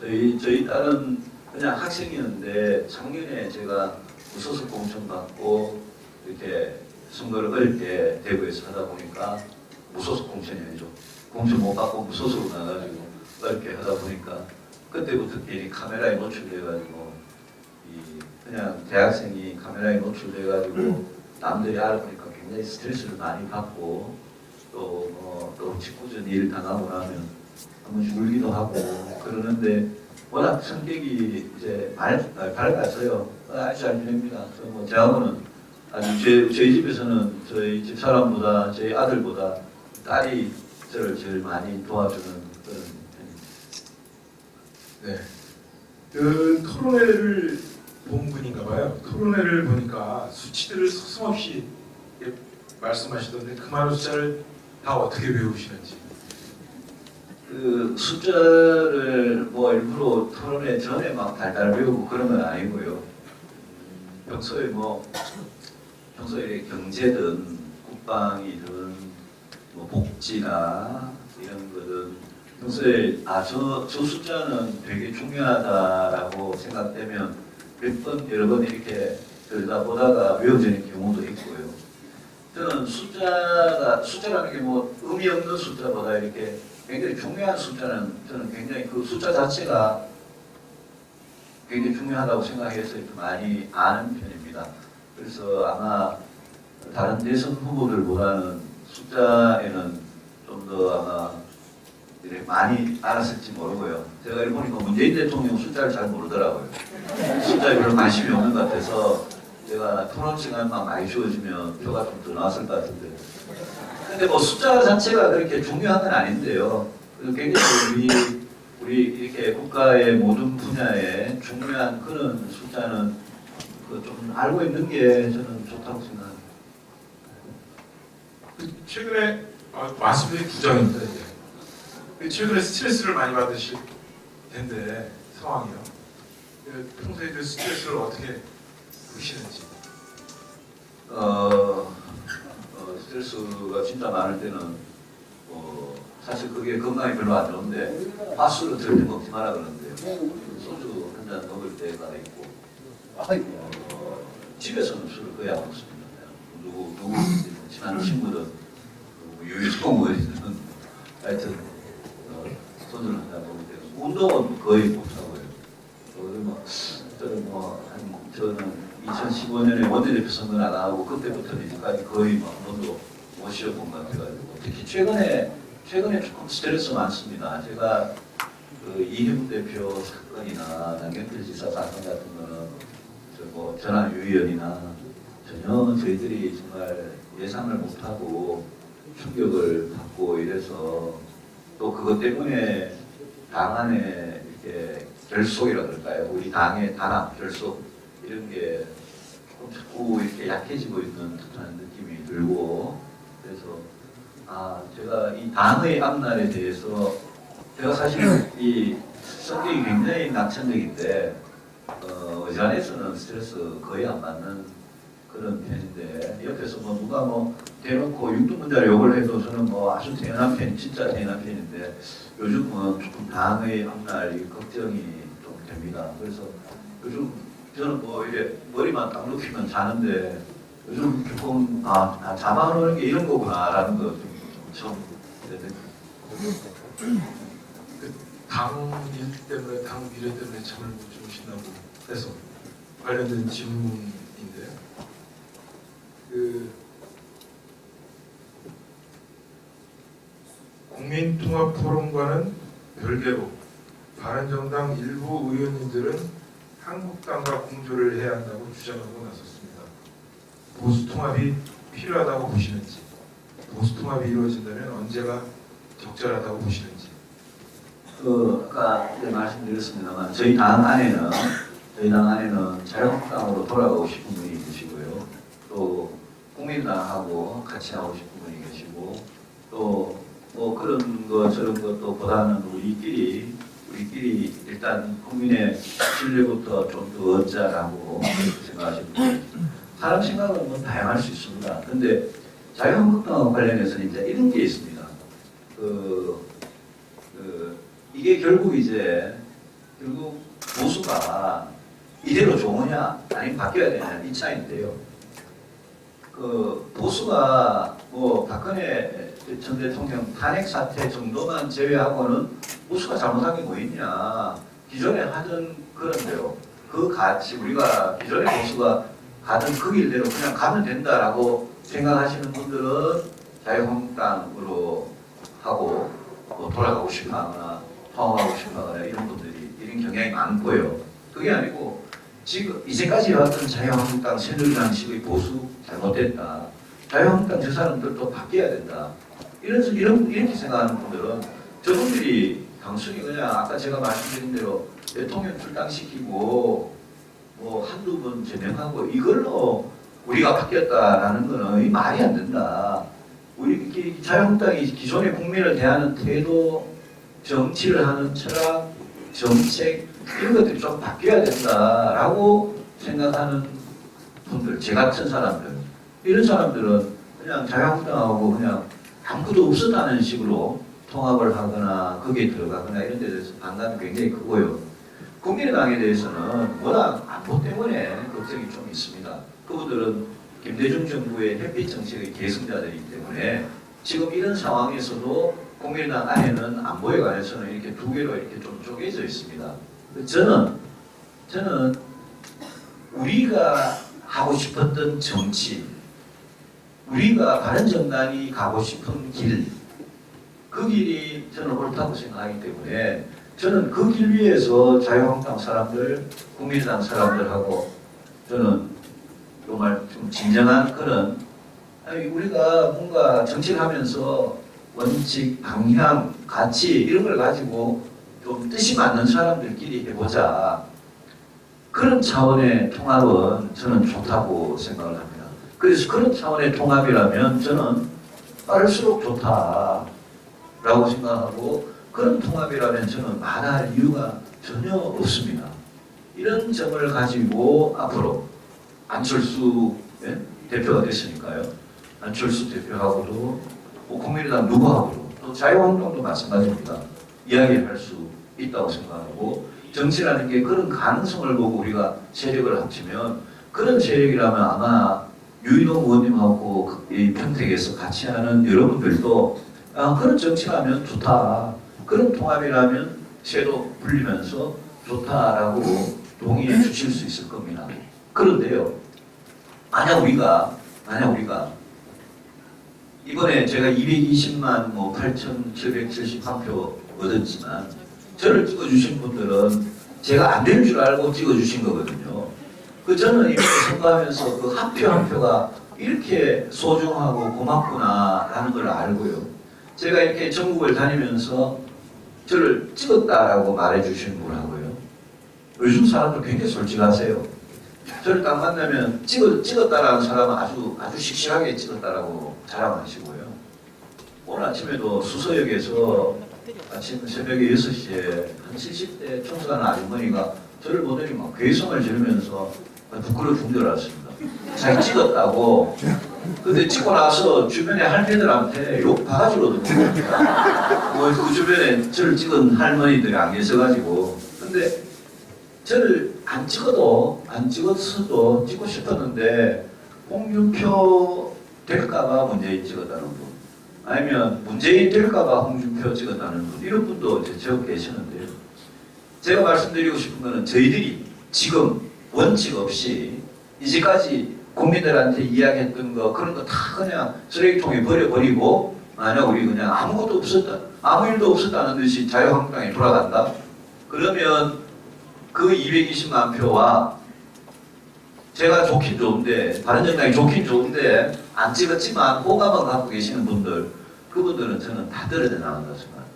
저희 딸은 그냥 학생이었는데 작년에 제가 무소속 공천 받고 이렇게 선거를 어릴 때 대구에서 하다 보니까 무소속 공천이 아니죠. 공천 못 받고 무소속으로 나가지고 어렵게 하다 보니까 그때부터 괜히 카메라에 노출돼가지고 그냥 대학생이 카메라에 노출돼가지고 남들이 알아보니까 굉장히 스트레스를 많이 받고 또 직구전 일 당하고 나면 한 번씩 울기도 하고 그러는데 워낙 성격이 이제 밝았어요. 아주 잘 지냅니다. 뭐 저하고는 아주 저희 집에서는 저희 집 사람보다 저희 아들보다 딸이 저를 제일 많이 도와주는 그런 편입니다. 네. 그 토론회를 본 분인가 봐요. 토론회를 보니까 수치들을 서슴없이 말씀하시던데 그 많은 숫자를 다 어떻게 배우시는지. 그 숫자를 뭐 일부러 토론회 전에 막 달달 배우고 그런 건 아니고요. 평소에 경제든 국방이든 뭐 복지나 이런 거든 평소에 저 숫자는 되게 중요하다라고 생각되면 몇 번 여러 번 이렇게 들여다보다가 외워지는 경우도 있고요. 저는 숫자라는 게 뭐 의미 없는 숫자보다 이렇게 굉장히 중요한 숫자는 저는 굉장히 그 숫자 자체가 굉장히 중요하다고 생각해서 많이 아는 편입니다. 그래서 아마 다른 대선 후보들보다는 숫자에는 좀 더 아마 이렇게 많이 알았을지 모르고요. 제가 이렇게 보니까 문재인 대통령 숫자를 잘 모르더라고요. 숫자에 별로 관심이 없는 것 같아서 제가 토론 시간만 많이 주어지면 표가 좀 더 나왔을 것 같은데. 근데 뭐 숫자 자체가 그렇게 중요한 건 아닌데요. 굉장히 우리 이렇게 국가의 모든 분야에 중요한 그런 숫자는 좀 알고 있는 게 저는 좋다고 생각합니다. 최근에 말씀드린 부정입니다 이제. 최근에 스트레스를 많이 받으실 텐데 상황이요. 평소에 그 스트레스를 어떻게 푸시는지. 스트레스가 진짜 많을 때는 사실 그게 건강에 별로 안 좋은데 화술을 절대 먹지 마라 그러는데요. 소주 한 잔 먹을 때가 있고 집에서는 술을 거의 안 먹습니다. 누구 친한 친구든 유유성무에는 하여튼 소주를 한 잔 먹을 때 운동은 거의 못 하고요. 저는 2015년에 원내대표 선거 나가고 그때부터는 이제까지 거의 한 번도 못 쉬어본 것 같아가지고 특히 최근에 조금 스트레스 많습니다. 제가 그 이형 대표 사건이나 남경필 지사 사건 같은 거는 전화 유의연이나 전혀 저희들이 정말 예상을 못하고 충격을 받고 이래서 또 그것 때문에 당 안에 이렇게 결속이라 그럴까요? 우리 당의 단합, 결속 이런 게 조금 자꾸 이렇게 약해지고 있는 듯한 느낌이 들고 그래서 제가 이 당의 앞날에 대해서 제가 사실 이 성격이 굉장히 낙천적인데 의전에서는 스트레스 거의 안 받는 그런 편인데 옆에서 누가 대놓고 육두문자를 욕을 해도 저는 아주 대단한 편, 진짜 대단한 편인데 요즘은 조금 당의 앞날이 걱정이 좀 됩니다. 그래서 요즘 저는 이게 머리만 딱 눕히면 자는데 요즘 조금 잠안 오는 게 이런 거구나라는 거 좀 처음 당 일 때문에 당 미래 때문에 잠을 못 주무신다고 해서 관련된 질문인데요. 국민통합토론과는 별개로 바른정당 일부 의원님들은 한국당과 공조를 해야 한다고 주장하고 나섰습니다. 보수 통합이 필요하다고 보시는지, 보수 통합이 이루어진다면 언제가 적절하다고 보시는지. 아까 말씀드렸습니다만 저희 당 안에는 자유한국당으로 돌아가고 싶은 분이 계시고요. 또 국민당하고 같이 하고 싶은 분이 계시고 또 뭐 그런 거 저런 것도 보다는 우리끼리 일단 국민의 신뢰부터 좀 더 얻자라고 생각하시는 분이 사람 생각은 뭐 다양할 수 있습니다. 근데 자유한국당과 관련해서는 이제 이런 게 있습니다. 이게 결국 보수가 이대로 좋으냐 아니면 바뀌어야 되냐 이 차이인데요. 보수가 뭐 박근혜 전 대통령 탄핵 사태 정도만 제외하고는 보수가 잘못한 게 뭐 있냐. 기존에 하던 그런데요. 그 같이 우리가 기존의 보수가 가던 그 길대로 그냥 가면 된다라고 생각하시는 분들은 자유한국당으로 하고 돌아가고 싶어하거나 통합하고 싶어하거나 이런 분들이 이런 경향이 많고요. 그게 아니고 지금 이제까지 해왔던 자유한국당 새누리당식의 보수 잘못됐다. 자유한국당 저 사람들도 바뀌어야 된다. 이렇게 생각하는 분들은 저분들이 단순히 그냥 아까 제가 말씀드린 대로 대통령 출당시키고 뭐 한두 번 제명하고 이걸로 우리가 바뀌었다라는 거는 이 말이 안 된다. 우리 자유한국당이 기존의 국민을 대하는 태도, 정치를 하는 철학, 정책 이런 것들이 좀 바뀌어야 된다라고 생각하는 분들, 제 같은 사람들 이런 사람들은 그냥 자유한국당하고 그냥 아무것도 없었다는 식으로 통합을 하거나 거기에 들어가거나 이런 데 대해서 반감이 굉장히 크고요. 국민의당에 대해서는 워낙 안보 때문에 걱정이 좀 있습니다. 그분들은 김대중 정부의 햇빛 정책의 계승자들이기 때문에 지금 이런 상황에서도 국민의당 안에는 안보에 관해서는 이렇게 두 개로 이렇게 좀 쪼개져 있습니다. 저는 우리가 하고 싶었던 정치, 우리가 바른정당이 가고 싶은 길, 그 길이 저는 옳다고 생각하기 때문에 저는 그 길 위에서 자유한국당 사람들, 국민의당 사람들하고 저는 정말 좀 진정한 그런 우리가 뭔가 정치를 하면서 원칙, 방향, 가치 이런 걸 가지고 좀 뜻이 맞는 사람들끼리 해보자. 그런 차원의 통합은 저는 좋다고 생각을 합니다. 그래서 그런 차원의 통합이라면 저는 빠를수록 좋다라고 생각하고 그런 통합이라면 저는 마다할 이유가 전혀 없습니다. 이런 점을 가지고 앞으로 안철수 대표가 됐으니까요. 안철수 대표하고도 국민의당 누구하고도 또 자유한국당도 마찬가지입니다. 이야기할 수 있다고 생각하고 정치라는 게 그런 가능성을 보고 우리가 세력을 합치면 그런 세력이라면 아마 유인호 의원님하고 이 평택에서 같이 하는 여러분들도 그런 정치라면 좋다. 그런 통합이라면 새로 불리면서 좋다라고 동의해 주실 수 있을 겁니다. 그런데요. 만약 우리가 이번에 제가 220만 8,771표 얻었지만 저를 찍어주신 분들은 제가 안 되는 줄 알고 찍어주신 거거든요. 저는 이렇게 선거하면서 그 한 표 한 표가 이렇게 소중하고 고맙구나라는 걸 알고요. 제가 이렇게 전국을 다니면서 저를 찍었다라고 말해주시는 분하고요. 요즘 사람들 굉장히 솔직하세요. 저를 딱 만나면 찍었다라는 사람은 아주 씩씩하게 찍었다라고 자랑하시고요. 오늘 아침에도 수서역에서 아침 새벽에 6시에 한 70대 청소하는 아주머니가 저를 보더니 막 괴성을 지르면서 부끄러워 죽는 줄 알았습니다. 자기 찍었다고. 근데 찍고 나서 주변에 할머니들한테 욕 바가지로 듣습니다. 그 주변에 저를 찍은 할머니들이 안 계셔가지고. 근데 저를 안 찍었어도 찍고 싶었는데 홍준표 될까봐 문재인 찍었다는 분. 아니면 문재인 될까봐 홍준표 찍었다는 분. 이런 분도 이제 저 계시는데요. 제가 말씀드리고 싶은 거는 저희들이 지금 원칙 없이 이제까지 국민들한테 이야기했던 거 그런 거 다 그냥 쓰레기통에 버려버리고 만약 우리 그냥 아무것도 없었다 아무 일도 없었다는 듯이 자유한국당에 돌아간다 그러면 그 220만 표와 제가 좋긴 좋은데, 바른정당이 좋긴 좋은데 안 찍었지만 호감을 갖고 계시는 분들, 그분들은 저는 다 떨어져 나간다고 생각합니다.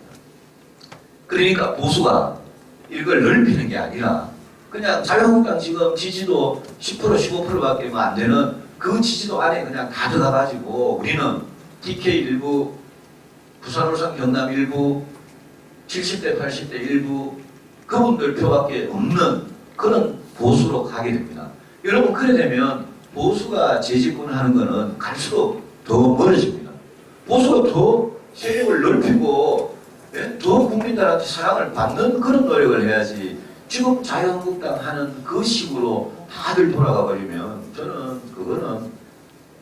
그러니까 보수가 이걸 넓히는 게 아니라 그냥 자유한국당 지금 지지도 10% 15%밖에 안 되는 그 지지도 안에 그냥 다 들어가가지고 우리는 DK 일부, 부산, 울산, 경남 일부, 70대, 80대 일부 그분들 표밖에 없는 그런 보수로 가게 됩니다. 여러분 그래 되면 보수가 재집권을 하는 것은 갈수록 더 멀어집니다. 보수가 더 세력을 넓히고 더 국민들한테 사랑을 받는 그런 노력을 해야지 지금 자유한국당 하는 그 식으로 다들 돌아가 버리면 저는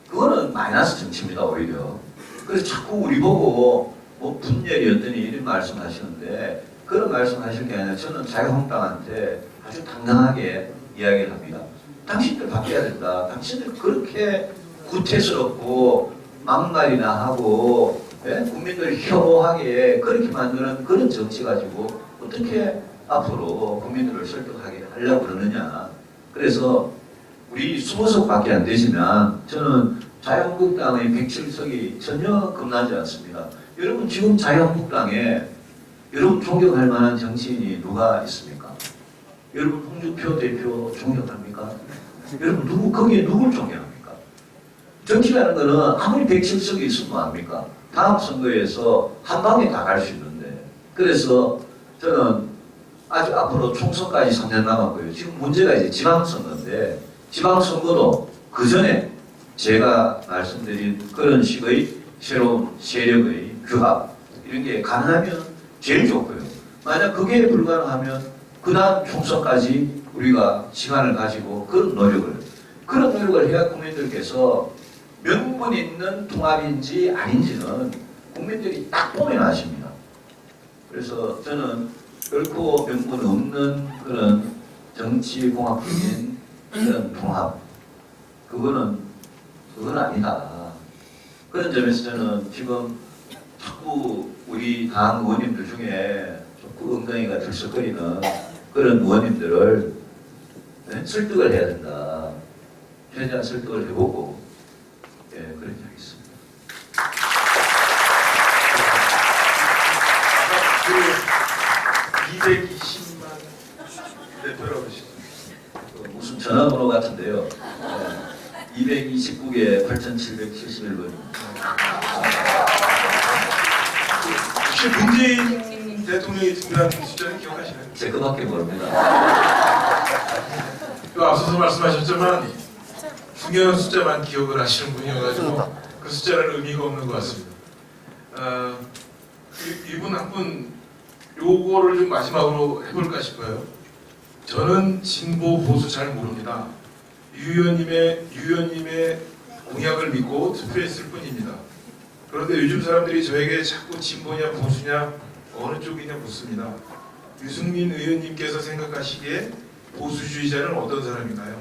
그거는 마이너스 정치입니다 오히려. 그래서 자꾸 우리 보고 뭐 분열이었더니 이런 말씀하시는데 그런 말씀하실 게 아니라 저는 자유한국당한테 아주 당당하게 이야기를 합니다. 당신들 바뀌어야 된다. 당신들 그렇게 구태스럽고 막말이나 하고 국민들 혐오하게 그렇게 만드는 그런 정치 가지고 어떻게 앞으로 국민들을 설득하게 하려고 그러느냐. 그래서 우리 20석밖에 안 되지만 저는 자유한국당의 107석이 전혀 겁나지 않습니다. 여러분 지금 자유한국당에 여러분 존경할 만한 정치인이 누가 있습니까? 여러분 홍준표 대표 존경합니까? 여러분 거기에 누굴 존경합니까? 정치라는 거는 아무리 107석이 있으면 뭐합니까? 다음 선거에서 한 방에 다 갈 수 있는데. 그래서 저는 아주 앞으로 총선까지 3년 남았고요. 지금 문제가 이제 지방선거인데 지방선거도 그 전에 제가 말씀드린 그런 식의 새로운 세력의 규합 이런 게 가능하면 제일 좋고요. 만약 그게 불가능하면 그 다음 총선까지 우리가 시간을 가지고 그런 노력을 해야 국민들께서 명분 있는 통합인지 아닌지는 국민들이 딱 보면 아십니다. 그래서 저는 결코 명분 없는 그런 정치공학적인 그런 통합 그거는 아니다. 그런 점에서 저는 지금 자꾸 우리 당 의원님들 중에 자꾸 엉덩이가 들썩거리는 그런 의원님들을 설득을 해야 된다. 최대한 설득을 해보고 그렇게 하겠습니다. 그 220만 대표라고 하시죠. 무슨 전화번호 같은데요. 229개 8771번입니다. 혹시 문재인 대통령이 등장한 숫자는 기억하시나요? 제 그밖에 모릅니다. 또 앞서서 말씀하셨지만 중요한 숫자만 기억을 하시는 분이어가지고 그 숫자는 의미가 없는 것 같습니다. 이분 한 분 요거를 좀 마지막으로 해볼까 싶어요. 저는 진보 보수 잘 모릅니다. 유 의원님의 공약을 믿고 투표했을 뿐입니다. 그런데 요즘 사람들이 저에게 자꾸 진보냐 보수냐 어느 쪽이냐 묻습니다. 유승민 의원님께서 생각하시기에 보수주의자는 어떤 사람인가요?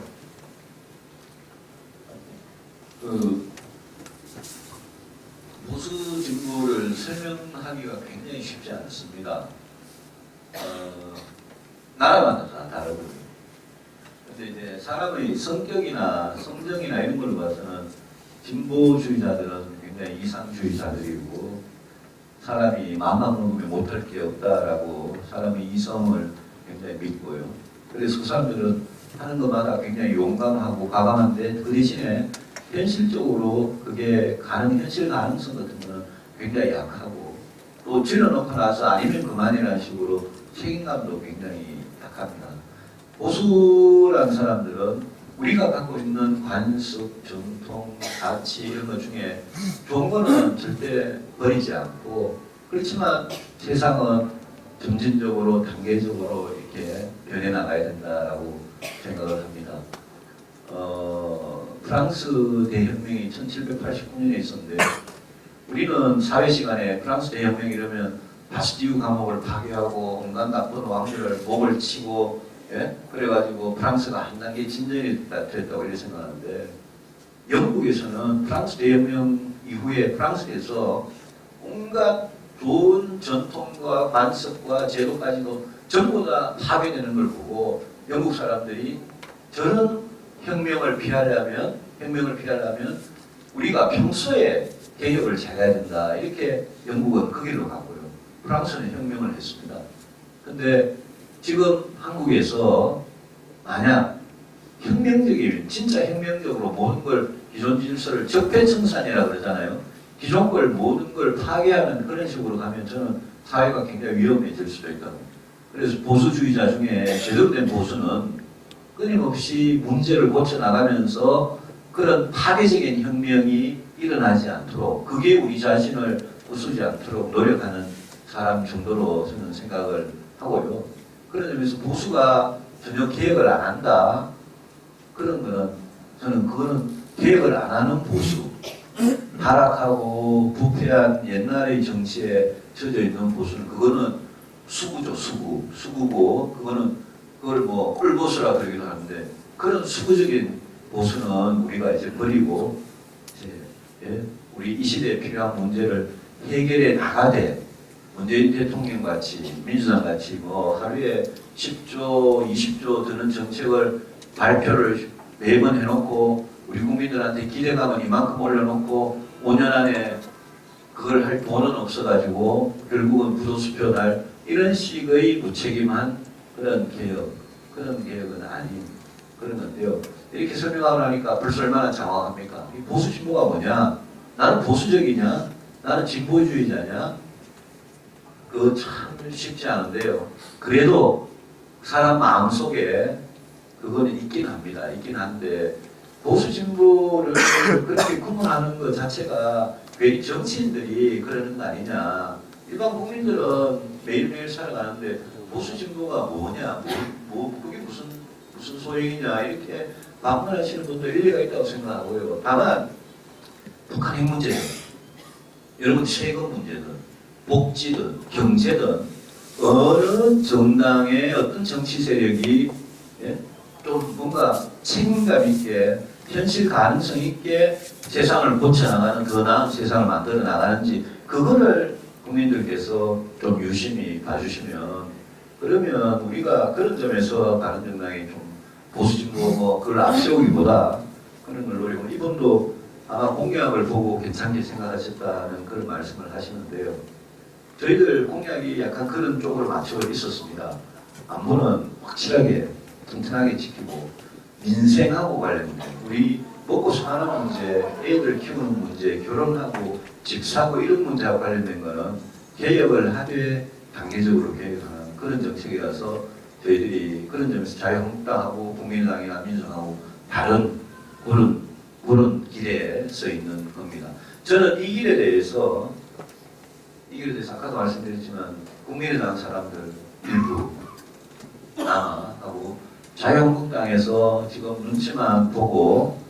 보수 진보를 설명하기가 굉장히 쉽지 않습니다. 나라마다 다 다르거든요. 근데 이제 사람의 성격이나 성정이나 이런 걸로 봐서는 진보주의자들은 굉장히 이상주의자들이고 사람이 마음만 먹으면 못할 게 없다라고 사람의 이성을 굉장히 믿고요. 그래서 그 사람들은 하는 것마다 굉장히 용감하고 과감한데 그 대신에 현실적으로 그게 현실 가능성 같은 거는 굉장히 약하고 또 질러놓고 나서 아니면 그만이라는 식으로 책임감도 굉장히 약합니다. 보수라는 사람들은 우리가 갖고 있는 관습, 전통, 가치 이런 것 중에 좋은 거는 절대 버리지 않고 그렇지만 세상은 점진적으로 단계적으로 이렇게 변해나가야 된다라고 생각을 합니다. 프랑스 대혁명이 1789년에 있었는데 우리는 사회 시간에 프랑스 대혁명 이러면 바스티유 감옥을 파괴하고 온갖 나쁜 왕들을 목을 치고 그래가지고 프랑스가 한 단계 진전이 됐다고 이렇게 생각하는데 영국에서는 프랑스 대혁명 이후에 프랑스에서 온갖 좋은 전통과 관습과 제도까지도 전부 다 파괴되는 걸 보고 영국 사람들이 저런 혁명을 피하려면 우리가 평소에 개혁을 잘해야 된다. 이렇게 영국은 그 길로 가고요. 프랑스는 혁명을 했습니다. 근데 지금 한국에서 만약 혁명적인, 진짜 혁명적으로 모든 걸 기존 질서를 적폐청산이라고 그러잖아요. 기존 걸 모든 걸 파괴하는 그런 식으로 가면 저는 사회가 굉장히 위험해질 수도 있다고. 그래서 보수주의자 중에 제대로 된 보수는 끊임없이 문제를 고쳐나가면서 그런 파괴적인 혁명이 일어나지 않도록, 그게 우리 자신을 부수지 않도록 노력하는 사람 정도로 저는 생각을 하고요. 그런 점에서 보수가 전혀 개혁을 안 한다. 그런 거는 저는 그거는 개혁을 안 하는 보수, 타락하고 부패한 옛날의 정치에 젖어 있는 보수는 그거는 수구죠, 수구고 그걸 뭐 꿀보수라 그러기도 하는데 그런 수구적인 보수는 우리가 이제 버리고 이제 우리 이 시대에 필요한 문제를 해결해 나가되 문재인 대통령 같이 민주당 같이 뭐 하루에 10조, 20조 드는 정책을 발표를 매번 해놓고 우리 국민들한테 기대감은 이만큼 올려놓고 5년 안에 그걸 할 돈은 없어가지고 결국은 부도수표 날 이런 식의 무책임한 그런 개혁은 아닌 그런 건데요. 이렇게 설명하고 나니까 벌써 얼마나 장황합니까? 이 보수 진보가 뭐냐? 나는 보수적이냐? 나는 진보주의자냐? 그거 참 쉽지 않은데요. 그래도 사람 마음속에 그거는 있긴 합니다. 있긴 한데 보수 진보를 그렇게 구분하는 것 자체가 괜히 정치인들이 그러는 거 아니냐. 일반 국민들은 매일매일 살아가는데 보수 진보가 뭐냐, 그게 무슨 소용이냐 이렇게 반문하시는 분도 일리가 있다고 생각하고요. 다만 북한 핵 문제든 여러분 세금 문제든 복지든 경제든 어느 정당의 어떤 정치 세력이 좀 뭔가 책임감 있게 현실 가능성 있게 세상을 고쳐나가는 더 나은 세상을 만들어 나가는지 그거를 국민들께서 좀 유심히 봐주시면 그러면 우리가 그런 점에서 다른 정당이 좀 보수 진보 뭐 그걸 앞세우기보다 그런 걸 노리고 이분도 아마 공약을 보고 괜찮게 생각하셨다는 그런 말씀을 하시는데요. 저희들 공약이 약간 그런 쪽으로 맞춰 있었습니다. 안보는 확실하게 튼튼하게 지키고 민생하고 관련된 우리 먹고 사는 문제, 애들 키우는 문제, 결혼하고 집 사고 이런 문제와 관련된 거는 개혁을 하되 단계적으로 개혁하는 그런 정책이라서 저희들이 그런 점에서 자유한국당하고 국민의당이나 민주당하고 다른 그런 길에 서 있는 겁니다. 저는 이 길에 대해서 아까도 말씀드렸지만 국민의당 사람들 일부 하고 자유한국당에서 지금 눈치만 보고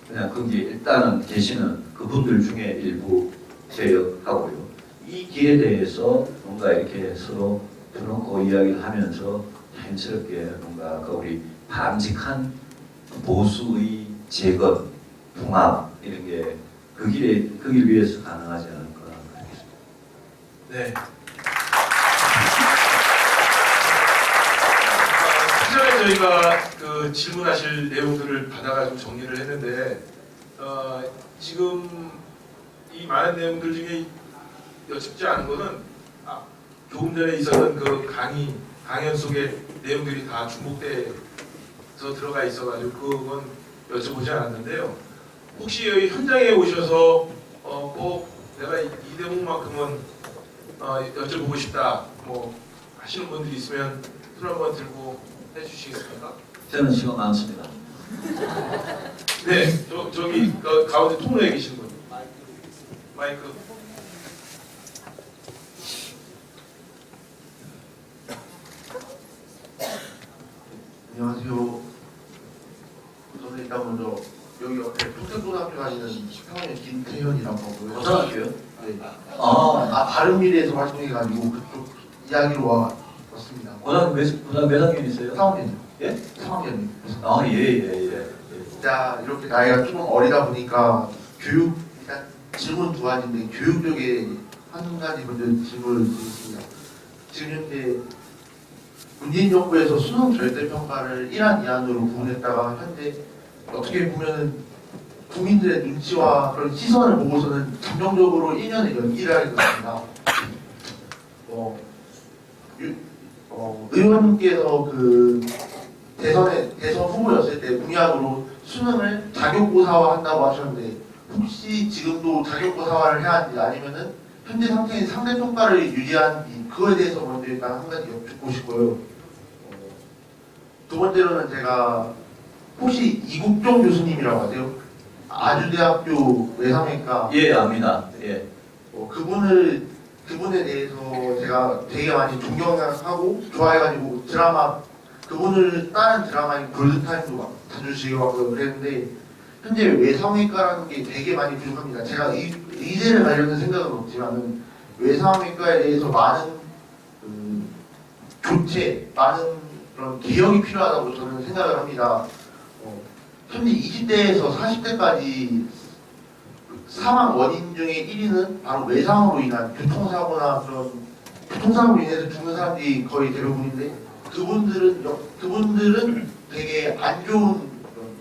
그냥 거기 일단은 계시는 그분들 중에 일부 제역하고요. 이 길에 대해서 뭔가 이렇게 서로 들어놓고 이야기를 하면서 자연스럽게 뭔가 우리 바람직한 보수의 재건, 통합 이런 게 그 길 위해서 가능하지 않을까 하겠습니다. 네. 사전에 저희가 그 질문하실 내용들을 받아가지고 정리를 했는데 지금 이 많은 내용들 중에 여쭙지 않은 거는 조금 전에 있었던 그 강연 속에 내용들이 다 중복돼서 들어가 있어가지고 그건 여쭤보지 않았는데요. 혹시 여기 현장에 오셔서 꼭 내가 이 대목만큼은 여쭤보고 싶다 뭐 하시는 분들이 있으면 손 한번 들고 해주시겠습니까? 저는 시간 많습니다. 네, 저기 가운데 통로에 계신 분. 마이크. 안녕하세요. 저는 일단 먼저 여기 옆에 평택고등학교 다니는 평원의 김태현이라고 하고요. 고등학교요? 네. 바른미래에서 활동해가지고 그쪽 이야기로 왔습니다. 고등학교 몇 학년이세요? 4학년이요. 예? 3학년이요. 예. 자, 이렇게 나이가 좀 어리다 보니까 교육, 일단 질문 두 가지인데 교육 쪽에 한 가지 먼저 질문을 드리겠습니다. 지금 현재 문재인 정부에서 수능 절대평가를 1안 2안으로 구분했다가 현재 어떻게 보면은 국민들의 눈치와 그런 시선을 보고서는 감정적으로 1년을 연기를 하게 됐습니다. 의원님께서 그 대선 후보였을 때 공약으로 수능을 자격고사화 한다고 하셨는데 혹시 지금도 자격고사화를 해야 하는지 아니면은 현재 상태인 상대평가를 유지하는지 그거에 대해서 먼저 일단 한 가지 여쭙고 싶고요. 두 번째로는 제가 혹시 이국종 교수님이라고 아세요? 아주대학교 외상외과 예, 압니다. 예. 그분에 대해서 제가 되게 많이 존경하고 좋아해가지고 드라마 그분을 다른 드라마인 골드타임도 막 자주 즐겨봤고 그랬는데 현재 외상외과라는 게 되게 많이 부족합니다. 제가 의대를 가려는 생각은 없지만은 외상외과에 대해서 많은 교체, 많은 그런 개혁이 필요하다고 저는 생각을 합니다. 현재 20대에서 40대까지 사망 원인 중에 1위는 바로 외상으로 인한 교통사고나 그런 교통사고로 인해서 죽는 사람들이 거의 대부분인데 그분들은 되게 안 좋은 그런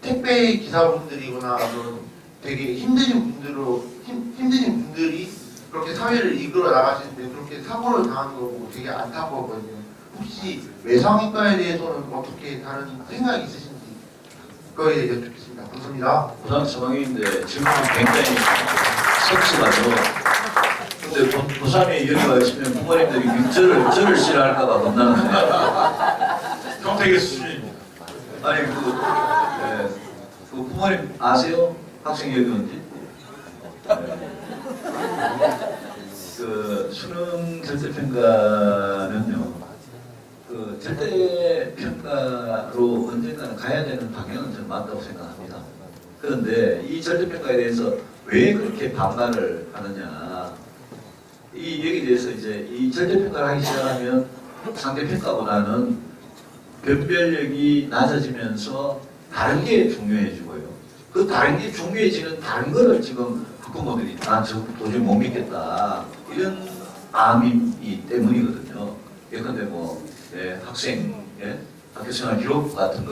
택배 기사분들이거나 그런 되게 힘드신 분들이 그렇게 사회를 이끌어 나가시는데 그렇게 사고를 당하는 거 보고 되게 안타까웠거든요. 혹시 외상외과에 대해서는 어떻게 다른 생각이 있으신지 그거에 대해 여쭙겠습니다. 감사합니다. 부산 서방인데 질문이 굉장히 섭섭하죠. 근데 부산에 여기 와 있으면 부모님들이 저를 싫어할까봐 겁나는데. 평택의 수준입니다. 아니 그 부모님 아세요? 학생 여기 온지? 그 수능 절대평가는요. 그 절대평가로 언젠가는 가야 되는 방향은 저는 맞다고 생각합니다. 그런데 이 절대평가에 대해서 왜 그렇게 반발을 하느냐. 여기에 대해서 이제 이 절대평가를 하기 시작하면 상대평가보다는 변별력이 낮아지면서 다른 게 중요해지고요. 그 다른 게 중요해지는 다른 거를 지금 학부모들이 저 도저히 못 믿겠다. 이런 마음이 때문이거든요. 예컨대 학생, 학교생활 기록 같은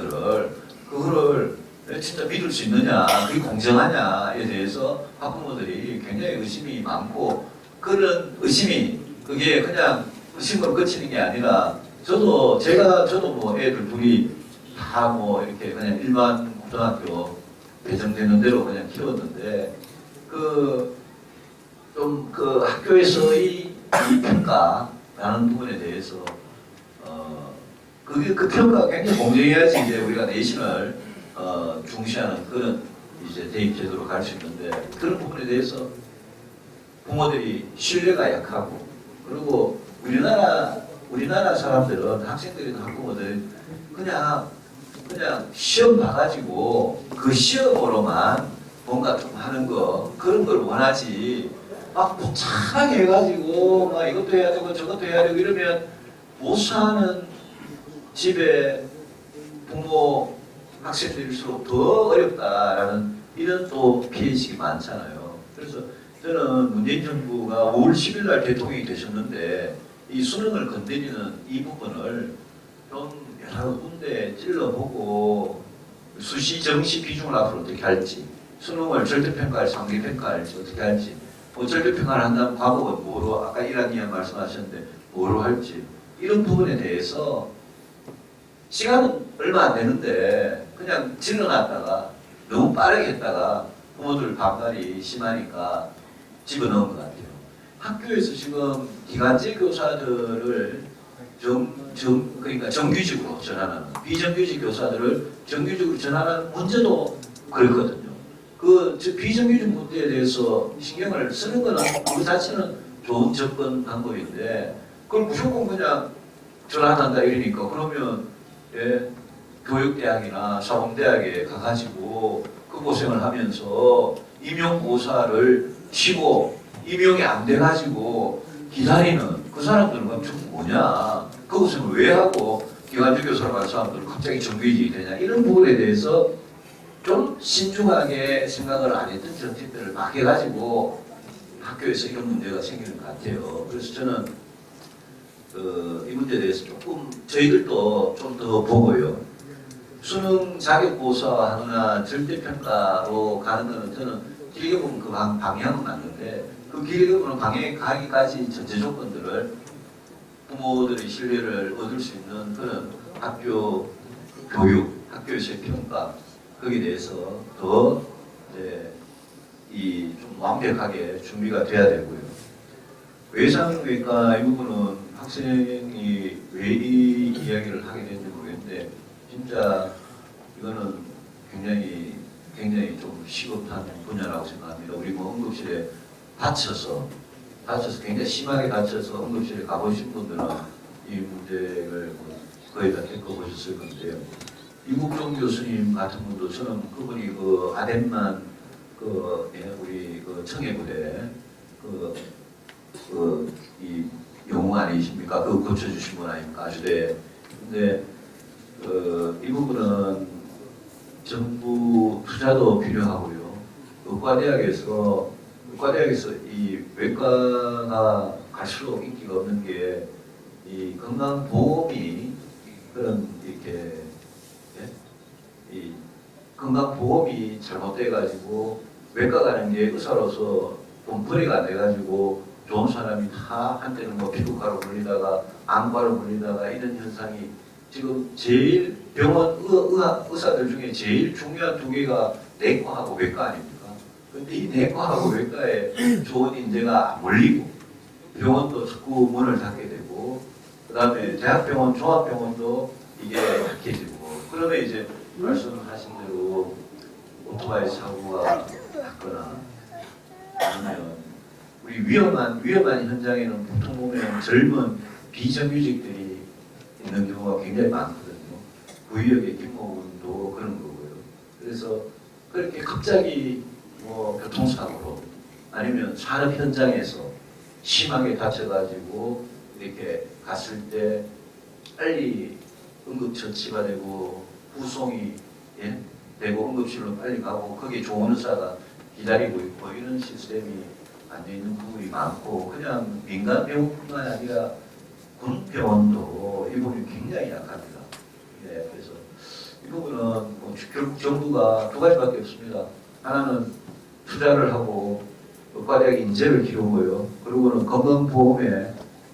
그거를 진짜 믿을 수 있느냐, 그게 공정하냐에 대해서 학부모들이 굉장히 의심이 많고, 그런 의심이 그게 그냥 의심으로 그치는 게 아니라, 저도 애들 둘이 다 이렇게 그냥 일반 고등학교 배정되는 대로 그냥 키웠는데, 학교에서의 이 평가라는 부분에 대해서 그 평가가 굉장히 공정해야지 이제 우리가 내신을 중시하는 그런 이제 대입 제도로 갈 수 있는데, 그런 부분에 대해서 부모들이 신뢰가 약하고, 그리고 우리나라 사람들은 학생들이나 학부모들은 그냥 시험 봐가지고 그 시험으로만 뭔가 좀 하는 그런 걸 원하지, 막 복잡하게 해가지고 막 이것도 해야 되고 저것도 해야 되고 이러면 못 사는 집에 부모 학생들일수록 더 어렵다라는 이런 또 피해의식이 많잖아요. 그래서 저는 문재인 정부가 5월 10일 날 대통령이 되셨는데 이 수능을 건드리는 이 부분을 좀 여러 군데 찔러보고 수시 정시 비중을 앞으로 어떻게 할지, 수능을 절대평가할 상대평가할지 어떻게 할지, 절대평가를 한다면 과목은 뭐로, 아까 1학 2학 말씀하셨는데 뭐로 할지, 이런 부분에 대해서 시간은 얼마 안 되는데 그냥 질러놨다가 너무 빠르게 했다가 부모들 반발이 심하니까 집어넣은 것 같아요. 학교에서 지금 기간제 교사들을 그러니까 정규직으로 전환하는, 비정규직 교사들을 정규직으로 전환하는 문제도 그렇거든요. 비정규직 문제에 대해서 신경을 쓰는 거는 그 자체는 좋은 접근 방법인데, 그걸 무조건 그냥 전환한다 이러니까, 그러면 교육대학이나 사범대학에 가가지고 그 고생을 하면서 임용고사를 치고 임용이 안 돼가지고 기다리는 그 사람들은 그럼 좀 뭐냐, 그 고생을 왜 하고 기관주 교사로 간 사람들은 갑자기 정규직이 되냐, 이런 부분에 대해서 좀 신중하게 생각을 안 했던 정책들을 막 해가지고 학교에서 이런 문제가 생기는 것 같아요. 그래서 저는 이 문제에 대해서 조금 저희들도 좀 더 보고요. 수능 자격고사하거나 절대평가로 가는 거는 저는 길게 보면 그 방향은 맞는데 그 길게 보는 방향에 가기까지 전제 조건들을 부모들의 신뢰를 얻을 수 있는 그런 학교 교육, 학교에서의 평가 거기에 대해서 더 이제 좀 완벽하게 준비가 돼야 되고요. 외상외과 이 부분은 학생이 왜 이 이야기를 하게 됐는지 모르겠는데 진짜 이거는 굉장히 좀 시급한 분야라고 생각합니다. 우리 뭐 응급실에 다쳐서 굉장히 심하게 다쳐서 응급실에 가보신 분들은 이 문제를 거의 다 겪어보셨을 건데요. 이국종 교수님 같은 분도 저는 그분이 그 아덴만 우리 청해부대 이 영웅 아니십니까? 그거 고쳐주신 분 아닙니까? 아주대. 근데 이 부분은 정부 투자도 필요하고요. 의과대학에서 이 외과가 갈수록 인기가 없는 게 이 건강보험이 그런 이렇게 이 건강보험이 잘못돼가지고 외과 가는 게 의사로서 돈벌이가 안 돼가지고 좋은 사람이 다 한때는 뭐 피부과로 물리다가 안과로 물리다가 이런 현상이 지금 제일 병원 의사들 중에 제일 중요한 두 개가 내과하고 외과 아닙니까? 근데 이 내과하고 외과에 좋은 인재가 안 몰리고 병원도 자꾸 문을 닫게 되고 그 다음에 대학병원, 종합병원도 이게 약해지고 그러면 이제 말씀하신 대로 오토바이 사고가 났거나 아니면 우리 위험한 현장에는 보통 보면 젊은 비정규직들이 있는 경우가 굉장히 많거든요. 구의역의 김모군도 그런 거고요. 그래서 그렇게 갑자기 뭐 교통사고로 아니면 산업 현장에서 심하게 다쳐가지고 이렇게 갔을 때 빨리 응급처치가 되고 후송이 되고 응급실로 빨리 가고 거기에 좋은 의사가 기다리고 있고 이런 시스템이 안 돼 있는 부분이 많고 그냥 민간 병원뿐만 아니라 군병원도 이 부분이 굉장히 약합니다. 그래서 이 부분은 뭐 결국 정부가 두 가지밖에 없습니다. 하나는 투자를 하고 의과대학 인재를 키우고요. 그리고는 건강보험에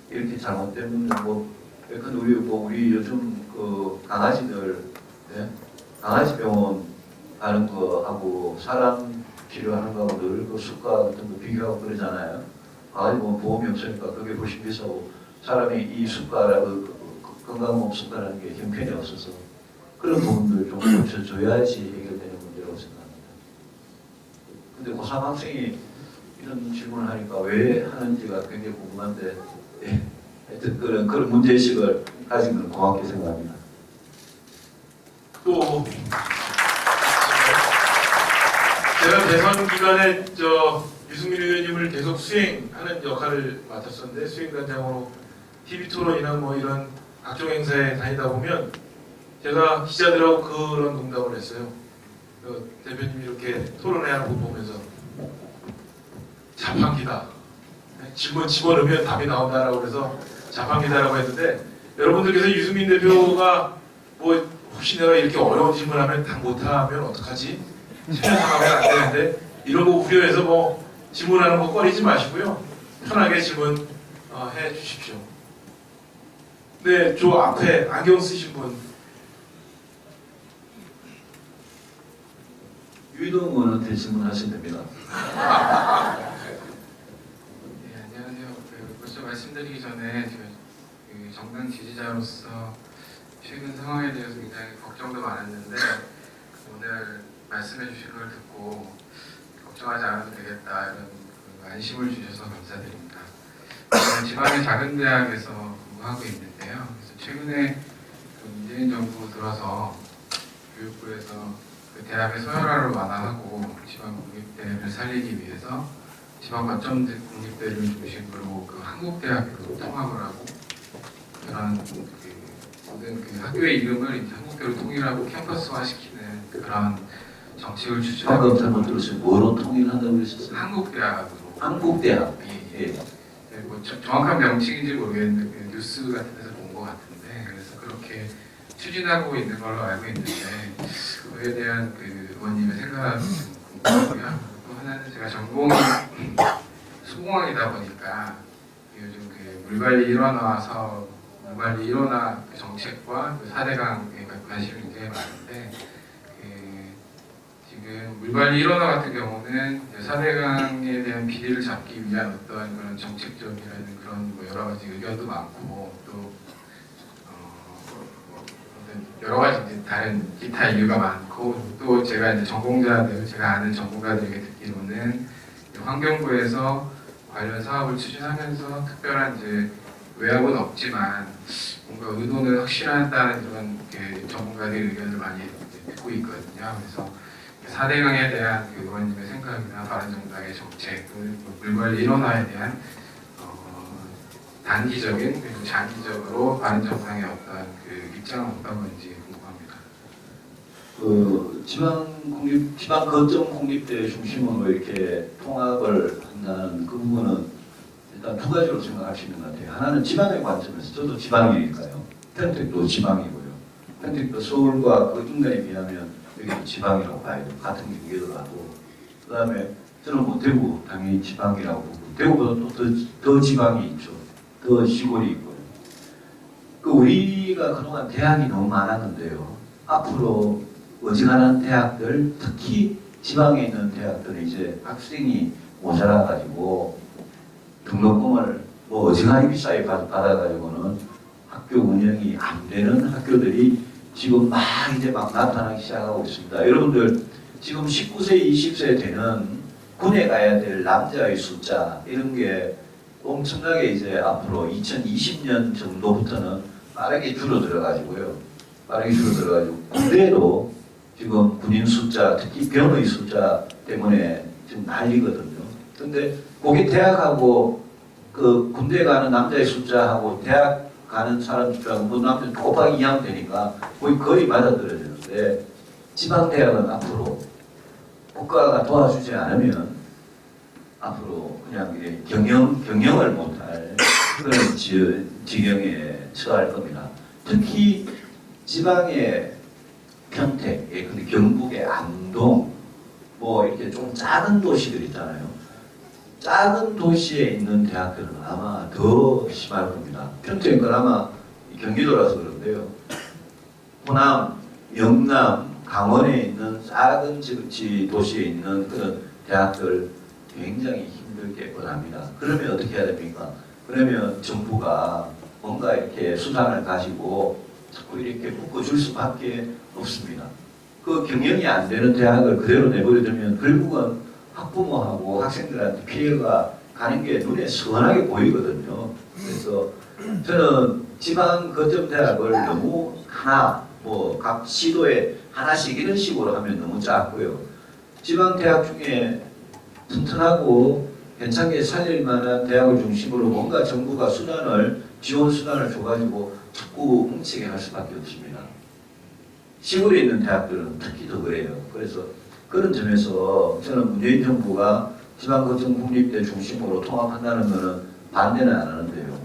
이렇게 잘못된 분들 우리 요즘 그 강아지들 강아지 병원 가는 거 하고 사람 치료하는 거하고 늘 그 수가 같은 거 비교하고 그러잖아요. 강아지 보험이 없으니까 그게 훨씬 비싸고 사람이 이 수가라고 건강보험 수가라는 게 형편이 없어서 그런 부분들 좀 고쳐줘야지 해결되는 문제라고 생각합니다. 근데 고3 학생이 이런 질문을 하니까 왜 하는지가 굉장히 궁금한데 하여튼 그런 문제의식을 가진 건 고맙게 생각합니다. 또 제가 대선 기간에 유승민 의원님을 계속 수행하는 역할을 맡았었는데 수행단장으로 TV토론이나 뭐 이런 각종 행사에 다니다 보면 제가 기자들하고 그런 농담을 했어요. 대표님이 이렇게 토론회 하는 거 보면서 자판기다. 질문 집어넣으면 답이 나온다라고 그래서 자판기다라고 했는데 여러분들께서 유승민 대표가 뭐 혹시 내가 이렇게 어려운 질문하면 다 못하면 어떡하지? 생각하면 안 되는데 이런 거 우려해서 뭐 질문하는 거 꺼리지 마시고요. 편하게 질문 해 주십시오. 네, 저 앞에 안경 쓰신 분. 유이동 의원한테 질문하시면 됩니다. 네, 안녕하세요. 먼저 말씀드리기 전에 제가 정당 지지자로서 최근 상황에 대해서 굉장히 걱정도 많았는데 오늘 말씀해 주신 걸 듣고 걱정하지 않아도 되겠다 이런 안심을 주셔서 감사드립니다. 저는 지방의 작은 대학에서 근무하고 있는데요. 그래서 최근에 문재인 정부 들어서 교육부에서 그 대학의 서열화를 완화하고 지방 국립대를 살리기 위해서 지방 거점 국립대를 중심으로 그 한국대학으로 통합을 하고 그런 모든 그 학교의 이름을 이제 한국대로 통일하고 캠퍼스화시키는 그런 정책을 추진하고 방금 잘못 들었어요. 뭐로 통일한다고 그러셨어요? 한국대학으로. 한국대학. 예. 뭐 정확한 명칭인지 모르겠는데 뉴스 같은 데서 본 것 같은데 그래서 그렇게 추진하고 있는 걸로 알고 있는데 그에 대한 그 의원님의 생각이 좀 궁금하고요. 또 하나는 제가 전공이 수공학이다 보니까 요즘 그 물관리 일원화 사업, 물관리 일원화 그 정책과 그 4대강에 관심이 굉장히 많은데 지금 물관리 일원화 같은 경우는 4대강에 대한 비리를 잡기 위한 어떤 그런 정책적이라는 그런 뭐 여러 가지 의견도 많고 또 여러 가지 이제 다른 기타 이유가 많고 또 제가 이제 전공자들 제가 아는 전문가들에게 듣기로는 환경부에서 관련 사업을 추진하면서 특별한 이제 외압은 없지만 뭔가 의도는 확실하다는 그런 전문가들의 의견을 많이 듣고 있거든요. 그래서 4대강에 대한 그 의원님의 생각이나 바른정당의 정책, 물관리 일원화에 대한 단기적인 그리고 장기적으로 바른정당의 어떤 그 입장은 어떤 건지 궁금합니다. 그 지방 거점 공립대 중심으로 이렇게 통합을 한다는 그 부분은 일단 두 가지로 생각할 수 있는 것 같아요. 하나는 지방의 관점에서 저도 지방이니까요. 평택도 지방이고요. 평택도 서울과 그 인근에 비하면 여기도 지방이라고 봐야 돼요. 같은 경기도라도. 그 다음에 저는 뭐 대구 당연히 지방이라고 보고 대구보다 또 더 지방이 있죠. 더 시골이 있고요. 그 우리가 그동안 대학이 너무 많았는데요. 앞으로 어지간한 대학들, 특히 지방에 있는 대학들은 이제 학생이 모자라가지고 등록금을 뭐 어지간히 비싸게 받아가지고는 학교 운영이 안 되는 학교들이 지금 이제 막 나타나기 시작하고 있습니다. 여러분들 지금 19세, 20세 되는 군에 가야 될 남자의 숫자 이런 게 엄청나게 이제 앞으로 2020년 정도부터는 빠르게 줄어들어가지고요. 빠르게 줄어들어가지고 군대도 지금 군인 숫자, 특히 병의 숫자 때문에 지금 난리거든요. 근데 거기 대학하고 그 군대 가는 남자의 숫자하고 대학 가는 사람 숫자하고 뭐 남자 곱하기 2하면 되니까 거의 맞아들어야 되는데 지방대학은 앞으로 국가가 도와주지 않으면 앞으로 그냥 경영을 못할 그런 지경에 처할 겁니다. 특히 지방의 평택, 근데 경북의 안동, 뭐 이렇게 좀 작은 도시들 있잖아요. 작은 도시에 있는 대학들은 아마 더 심할 겁니다. 평택은 아마 경기도라서 그런데요. 호남, 영남, 강원에 있는 작은 도시에 있는 그런 대학들 굉장히 힘들게 뻔합니다. 그러면 어떻게 해야 됩니까? 그러면 정부가 뭔가 이렇게 수단을 가지고 자꾸 이렇게 묶어줄 수밖에 없습니다. 그 경영이 안 되는 대학을 그대로 내버려두면 결국은 학부모하고 학생들한테 피해가 가는 게 눈에 선하게 보이거든요. 그래서 저는 지방 거점 대학을 너무 각 시도에 하나씩 이런 식으로 하면 너무 작고요. 지방 대학 중에 튼튼하고 괜찮게 살릴 만한 대학을 중심으로 뭔가 정부가 지원 수단을 줘가지고 자꾸 뭉치게 할 수밖에 없습니다. 시골에 있는 대학들은 특히 더 그래요. 그래서 그런 점에서 저는 문재인 정부가 지방거점 국립대 중심으로 통합한다는 것은 반대는 안 하는데요.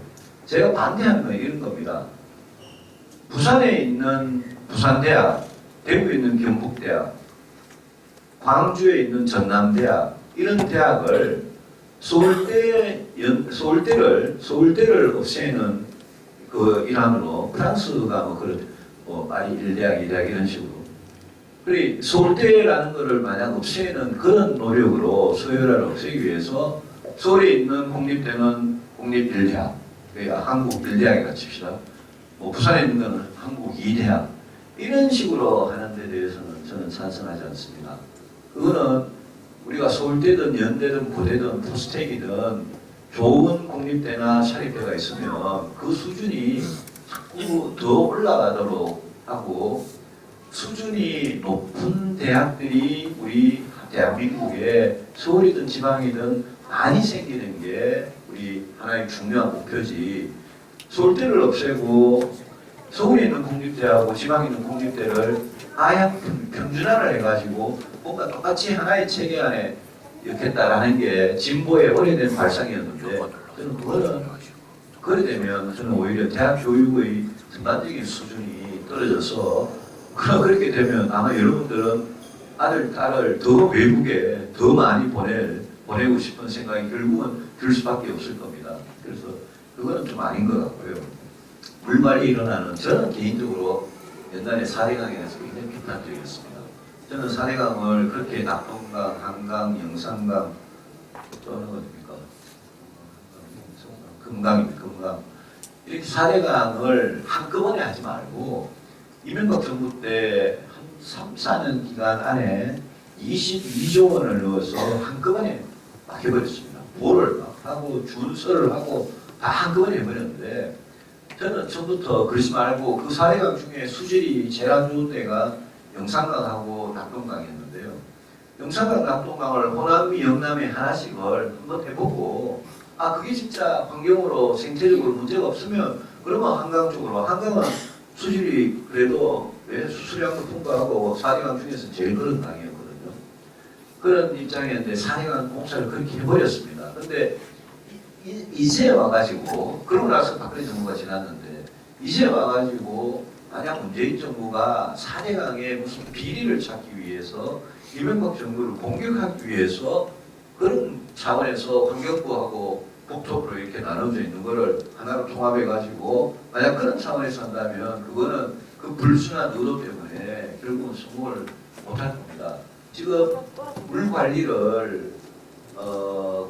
제가 반대하는 건 이런 겁니다. 부산에 있는 부산대학, 대구에 있는 경북대학, 광주에 있는 전남대학 이런 대학을 서울대를 없애는 그 일환으로 프랑스가 말이 1대학, 2대학 이런 식으로. 그리고 서울대라는 것을 만약 없애는 그런 노력으로 서열화를 없애기 위해서 서울에 있는 공립대는 공립 1대학, 한국 1대학이라 칩시다. 부산에 있는 것은 한국 2대학. 이런 식으로 하는 데 대해서는 저는 찬성하지 않습니다. 그거는 우리가 서울대든 연대든 고대든 포스텍이든 좋은 공립대나 사립대가 있으면 그 수준이 자꾸 더 올라가도록 하고 수준이 높은 대학들이 우리 대한민국에 서울이든 지방이든 많이 생기는 게 우리 하나의 중요한 목표지. 서울대를 없애고 서울에 있는 공립대하고 지방에 있는 공립대를 아예 평준화를 해가지고 뭔가 똑같이 하나의 체계 안에 넣겠다라는 게 진보의 오래된 발상이었는데 저는 그거는 그래 되면 저는 오히려 대학 교육의 전반적인 수준이 떨어져서 그렇게 되면 아마 여러분들은 아들, 딸을 더 외국에 더 많이 보내고 싶은 생각이 결국은 들 수밖에 없을 겁니다. 그래서 그거는 좀 아닌 것 같고요. 불말이 일어나는, 저는 개인적으로 옛날에 사대강에 대해서 굉장히 비판적이었습니다. 저는 사대강을 그렇게 낙동강, 한강, 영산강, 또는 어딥니까? 금강입니다. 금강. 이렇게 사대강을 한꺼번에 하지 말고 이명박 정부 때 한 3, 4년 기간 안에 22조 원을 넣어서 한꺼번에 막 해버렸습니다. 보를 막 하고 준설을 하고 다 한꺼번에 해버렸는데 저는 처음부터 그러지 말고 그 사대강 중에 수질이 제일 안 좋은 데가 영산강하고 낙동강이었는데요. 영산강, 낙동강을 호남이, 영남이 하나씩을 한번 해보고 그게 진짜 환경으로 생태적으로 문제가 없으면 그러면 한강 쪽으로, 한강은 수질이 그래도 수수량도 풍부하고 사대강 중에서 제일 그런 강이었거든요. 그런 입장이었는데 사대강 공사를 그렇게 해버렸습니다. 근데 이제 와가지고, 그러고 나서 박근혜 정부가 지났는데 이제 와가지고 만약 문재인 정부가 사대강에 무슨 비리를 찾기 위해서 이명박 정부를 공격하기 위해서 그런 차원에서 환경부하고 국토부로 이렇게 나눠져 있는 거를 하나로 통합해가지고 만약 그런 차원에서 한다면 그거는 그 불순한 의도 때문에 결국은 성공을 못할 겁니다. 지금 물 관리를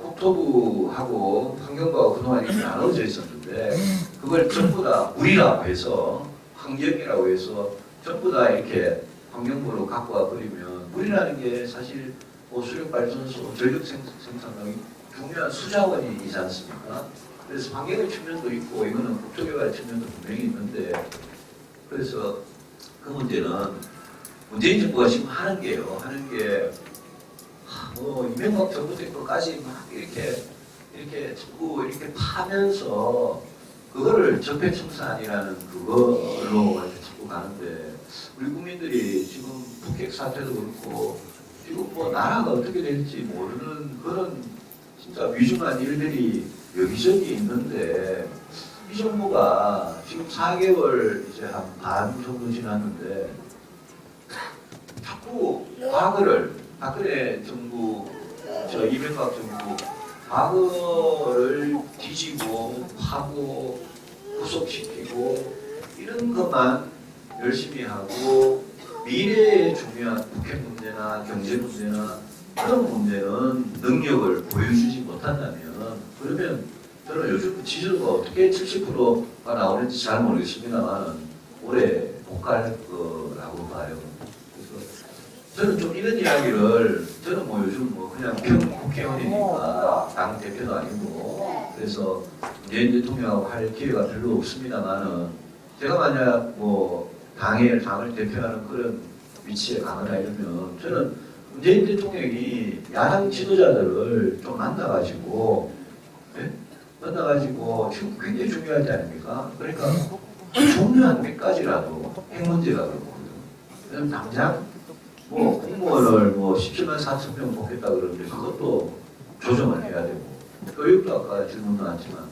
국토부하고 환경부하고 그동안 이렇게 나눠져 있었는데 그걸 전부 다 물이라고 해서 환경이라고 해서 전부 다 이렇게 환경부로 갖고 와버리면 물이라는 게 사실 수력발전소, 전력 생산량이 중요한 수자원이지 않습니까? 그래서 환경의 측면도 있고 이거는 국토개발 측면도 분명히 있는데 그래서 그 문제는 문재인 정부가 지금 하는 게요. 하는 게 이명박 정부 때 것까지 막 이렇게 자꾸 이렇게 파면서 그거를 적폐청산이라는 그걸로 자꾸 가는데 우리 국민들이 지금 북핵 사태도 그렇고 지금 뭐 나라가 어떻게 될지 모르는 그런 진짜 위중한 일들이 여기저기 있는데 이 정부가 지금 4개월 이제 한 반 정도 지났는데 자꾸 과거를 박근혜 정부, 이명박 정부 과거를 뒤지고 하고 구속시키고 이런 것만 열심히 하고 미래에 중요한 북핵 문제나 경제 문제나 그런 문제는 능력을 보여주지 못한다면 그러면 저는 요즘 지지도가 어떻게 70%가 나오는지 잘 모르겠습니다만 올해 못 갈 거라고 봐요. 그래서 저는 좀 이런 이야기를 저는 뭐 요즘 뭐 그냥 국회의원이니까 당 대표도 아니고 그래서 문재인 대통령하고 할 기회가 별로 없습니다만은 제가 만약 뭐 당을 대표하는 그런 위치에 가거나 이러면 저는 문재인 대통령이 야당 지도자들을 좀 만나가지고 지금 굉장히 중요하지 않습니까? 그러니까 종류 한 몇 가지라도 핵 문제가 그렇거든요. 그럼 당장 뭐 공무원을 뭐 17만 4천 명 뽑겠다 그러는데 그것도 조정을 해야 되고 교육도 아까 질문 나왔지만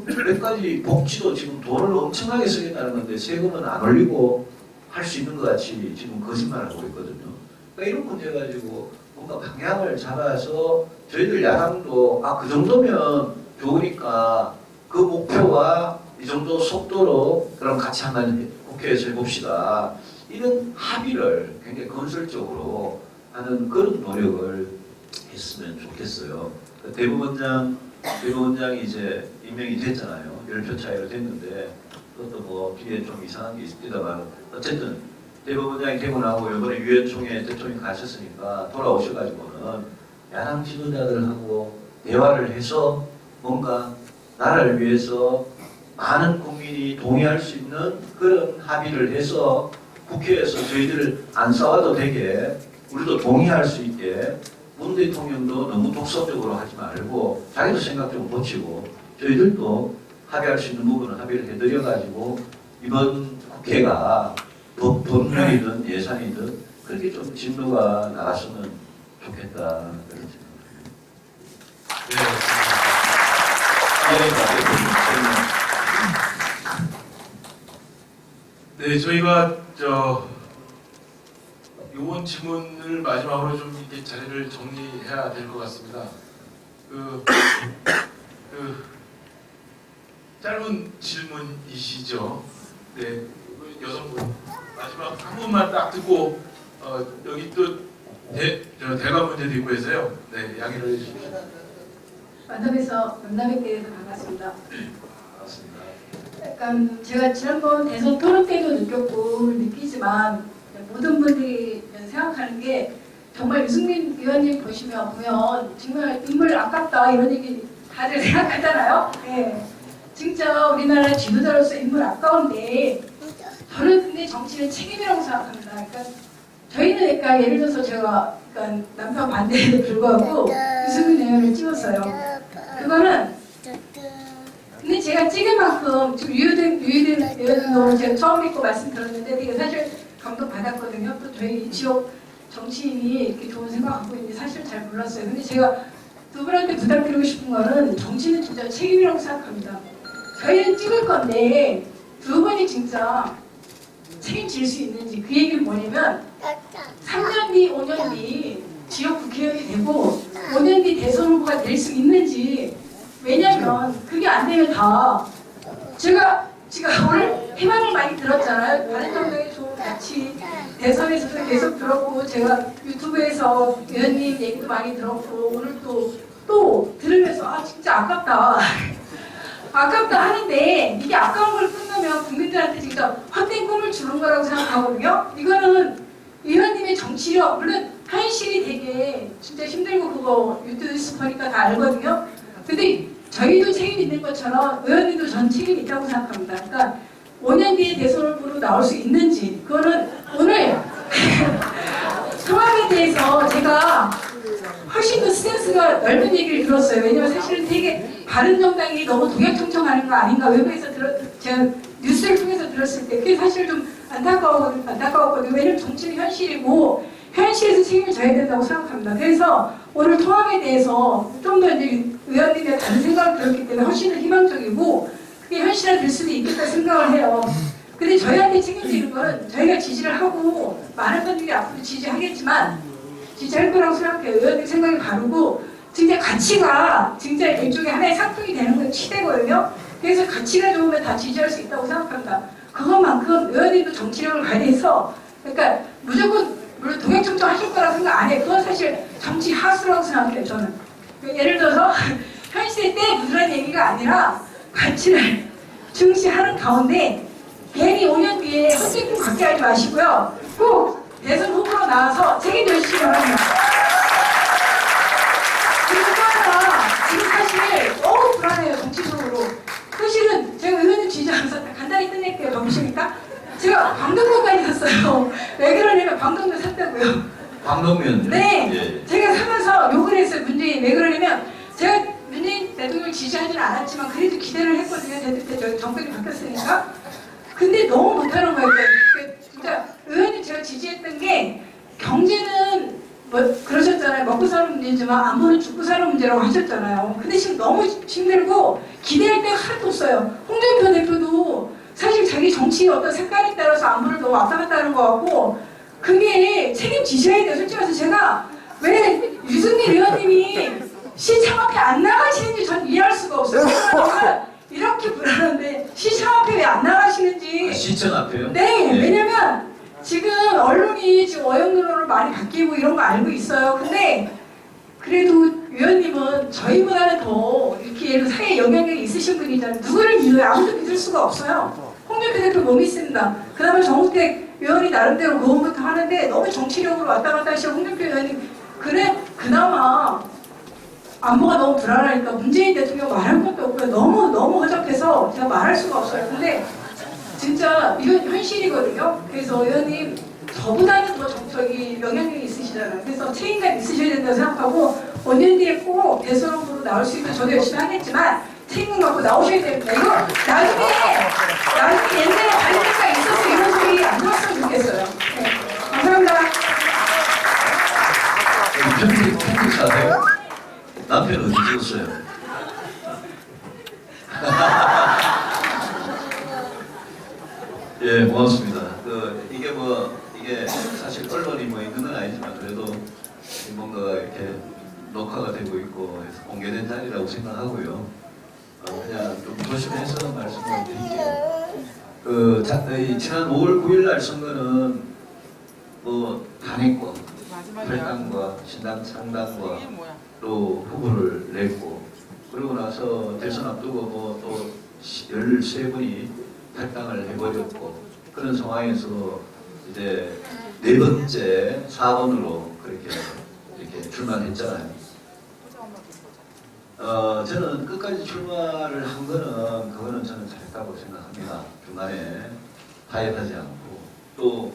몇 가지 복지도 지금 돈을 엄청나게 쓰겠다는 건데 세금은 안 올리고 할 수 있는 것 같이 지금 거짓말을 하고 있거든요. 그러니까 이런 문제 가지고 뭔가 방향을 잡아서 저희들 야당도 그 정도면 좋으니까 그 목표와 이 정도 속도로 그럼 같이 한번 국회에서 해봅시다. 이런 합의를 굉장히 건설적으로 하는 그런 노력을 했으면 좋겠어요. 대법원장이 이제 임명이 됐잖아요. 10표 차이로 됐는데 그것도 뭐 뒤에 좀 이상한 게 있습니다만 어쨌든 대법원장이 되고 나고 이번에 유엔총회 대통령 가셨으니까 돌아오셔가지고는 야당 지도자들하고 대화를 해서 뭔가 나라를 위해서 많은 국민이 동의할 수 있는 그런 합의를 해서 국회에서 저희들 안 싸워도 되게 우리도 동의할 수 있게 문 대통령도 너무 독선적으로 하지 말고 자기도 생각 좀 고치고 저희들도 합의할 수 있는 부분은 합의를 해드려가지고 이번 국회가 법률이든 예산이든 그렇게 좀 진도가 나갔으면 좋겠다 그런 생각입니다. 네, 네, 저희가 이번 질문을 마지막으로 좀 이렇게 자리를 정리해야 될 것 같습니다. 그 짧은 질문이시죠? 네, 그 여성분 마지막 한 분만 딱 듣고 여기 또 대화 문제도 있고 해서요. 네, 양해를 해주십시오. 만나뵙게 돼서 반갑습니다. 맞습니다. 약간 제가 지난번 대선 토론 때도 느꼈고 느끼지만 모든 분들이 생각하는 게 정말 유승민 의원님 보면 정말 인물 아깝다 이런 얘기 다들 생각하잖아요. 네. 진짜 우리나라 지도자로서 인물 아까운데 저는 근데 정치는 책임이라고 생각합니다. 그러니까 저희는 그러니까 예를 들어서 제가 그러니까 남편 반대에도 불구하고 유승민 의원을 찍었어요. 그거는 근데 제가 찍은 만큼 지금 유효된 의원도 제가 처음 믿고 말씀드렸는데 되게 사실 감동받았거든요. 또 저희 지역 정치인이 이렇게 좋은 생각하고 있는데 사실 잘 몰랐어요. 근데 제가 두 분한테 부탁드리고 싶은 거는 정치는 진짜 책임이라고 생각합니다. 저희는 찍을 건데 두 분이 진짜 책임질 수 있는지 그 얘기는 뭐냐면 3년 뒤, 5년 뒤 지역 국회의원이 되고 5년 뒤 대선 후보가 될 수 있는지 왜냐면 그게 안 되면 다 제가 오늘 희망을 많이 들었잖아요. 바른정당의 좋은 가치 대선에서도 계속 들었고 제가 유튜브에서 의원님 얘기도 많이 들었고 오늘 또 들으면서 아 진짜 아깝다. 아깝다 하는데 이게 아까운 걸 끝나면 국민들한테 진짜 헛된 꿈을 주는 거라고 생각하거든요. 이거는 의원님의 정치력 물론 현실이 되게 진짜 힘들고 그거 유튜브에서 보니까 다 알거든요. 근데 저희도 책임 있는 것처럼 의원님도 전 책임 있다고 생각합니다. 그러니까 5년 뒤에 대선 후보로 나올 수 있는지 그거는 오늘 상황에 대해서 제가 훨씬 더 센스가 넓은 얘기를 들었어요. 왜냐면 사실은 되게 바른정당이 너무 동양청청하는 거 아닌가 외부에서 제가 뉴스를 통해서 들었을 때 그게 사실 좀 안타까웠거든요. 왜냐면 정치는 현실이고 현실에서 책임을 져야 된다고 생각합니다. 그래서 오늘 통합에 대해서 좀 더 이제 의원님의 다른 생각을 들었기 때문에 훨씬 더 희망적이고 그게 현실화될 수도 있겠다 생각을 해요. 근데 저희한테 책임지는 건 저희가 지지를 하고 많은 분들이 앞으로 지지하겠지만 지지할 거라고 생각해요. 의원님 생각이 바르고 진짜 가치가 진짜 일종의 하나의 상품이 되는 건 시대거든요. 그래서 가치가 좋으면 다 지지할 수 있다고 생각합니다. 그것만큼 의원님도 정치력을 발휘해서 그러니까 무조건 물론 동행청청 하실 거라고 생각 안 해요. 그건 사실 정치 하수라고 생각해요. 저는 예를 들어서 현실의 때 무드란 얘기가 아니라 가치를 중시하는 가운데 괜히 5년 뒤에 헛짓꿈 갖게 하지 마시고요. 꼭 대선 후보로 나와서 책임져 주시기 바랍니다. 그리고 또 하나 지금 사실 너무 불안해요. 정치적으로. 사실은 제가 의원님 지지하면서 간단히 끝낼게요. 정치니까 제가 광동면까지 샀어요. 왜 그러냐면 광동면 샀다고요. 광동면요? 네. 예. 제가 제가 사면서 욕을 했어요. 문재인. 왜 그러냐면 제가 문재인 대통령을 지지하지는 않았지만 그래도 기대를 했거든요. 정권이 바뀌었으니까. 근데 너무 못하는 거예요. 그러니까 진짜 의원님 제가 지지했던 게 경제는 뭐 그러셨잖아요. 먹고 사는 문제지만 안보는 죽고 사는 문제라고 하셨잖아요. 근데 지금 너무 힘들고 기대할 때가 하나도 없어요. 홍준표 대표도 사실 자기 정치의 어떤 색깔에 따라서 안보를 너무 왔다 갔다 하는 것 같고 그게 책임지셔야 돼요. 솔직히 말해서 제가 왜 유승민 의원님이 시청 앞에 안 나가시는지 전 이해할 수가 없어요. 이렇게 불안한데 시청 앞에 왜 안 나가시는지. 시청 앞에요? 네, 예. 왜냐면 지금 언론이 지금 어영론으로 많이 바뀌고 이런 거 알고 있어요. 근데 그래도 의원님은 저희보다는 더 이렇게 예를 들어 사회에 영향력이 있으신 분이잖아요. 누구를 믿어요? 아무도 믿을 수가 없어요. 홍준표 대표 못 믿습니다. 그 다음에 정우택 의원이 나름대로 고음부터 하는데 너무 정치력으로 왔다 갔다 하시는 홍준표 의원님 그래 그나마 안보가 너무 불안하니까 문재인 대통령 말할 것도 없고요. 너무 허접해서 제가 말할 수가 없어요. 근데 진짜 이건 현실이거든요. 그래서 의원님 저보다는 더 정적이 영향력이 있으시잖아요. 그래서 책임감 있으셔야 된다고 생각하고 5년 뒤에 꼭 대선 후보로 나올 수 있으면 저도 열심히 하겠지만 책임감 갖고 나오셔야 됩니다. 이거 나중에 옛날에 관리가 있어서 이런 소리 안 나왔으면 좋겠어요. 네. 감사합니다. 편집 사세요? 남편은 어디 찍었어요? 뭐 이게 사실 언론이 뭐 있는 건 아니지만 그래도 뭔가 이렇게 녹화가 되고 있고 해서 공개된 자리라고 생각하고요. 그냥 좀 조심해서 말씀을 드릴게요. 이 지난 5월 9일 날 선거는 뭐 단핵과 탈당과 신당 창당과 또 후보를 냈고 그러고 나서 대선 앞두고 뭐 또 13분이 탈당을 해버렸고 그런 상황에서 이제 네 번째 4번으로 이렇게 출마했잖아요. 저는 끝까지 출마를 한 그거는 저는 잘했다고 생각합니다. 중간에 타협하지 않고 또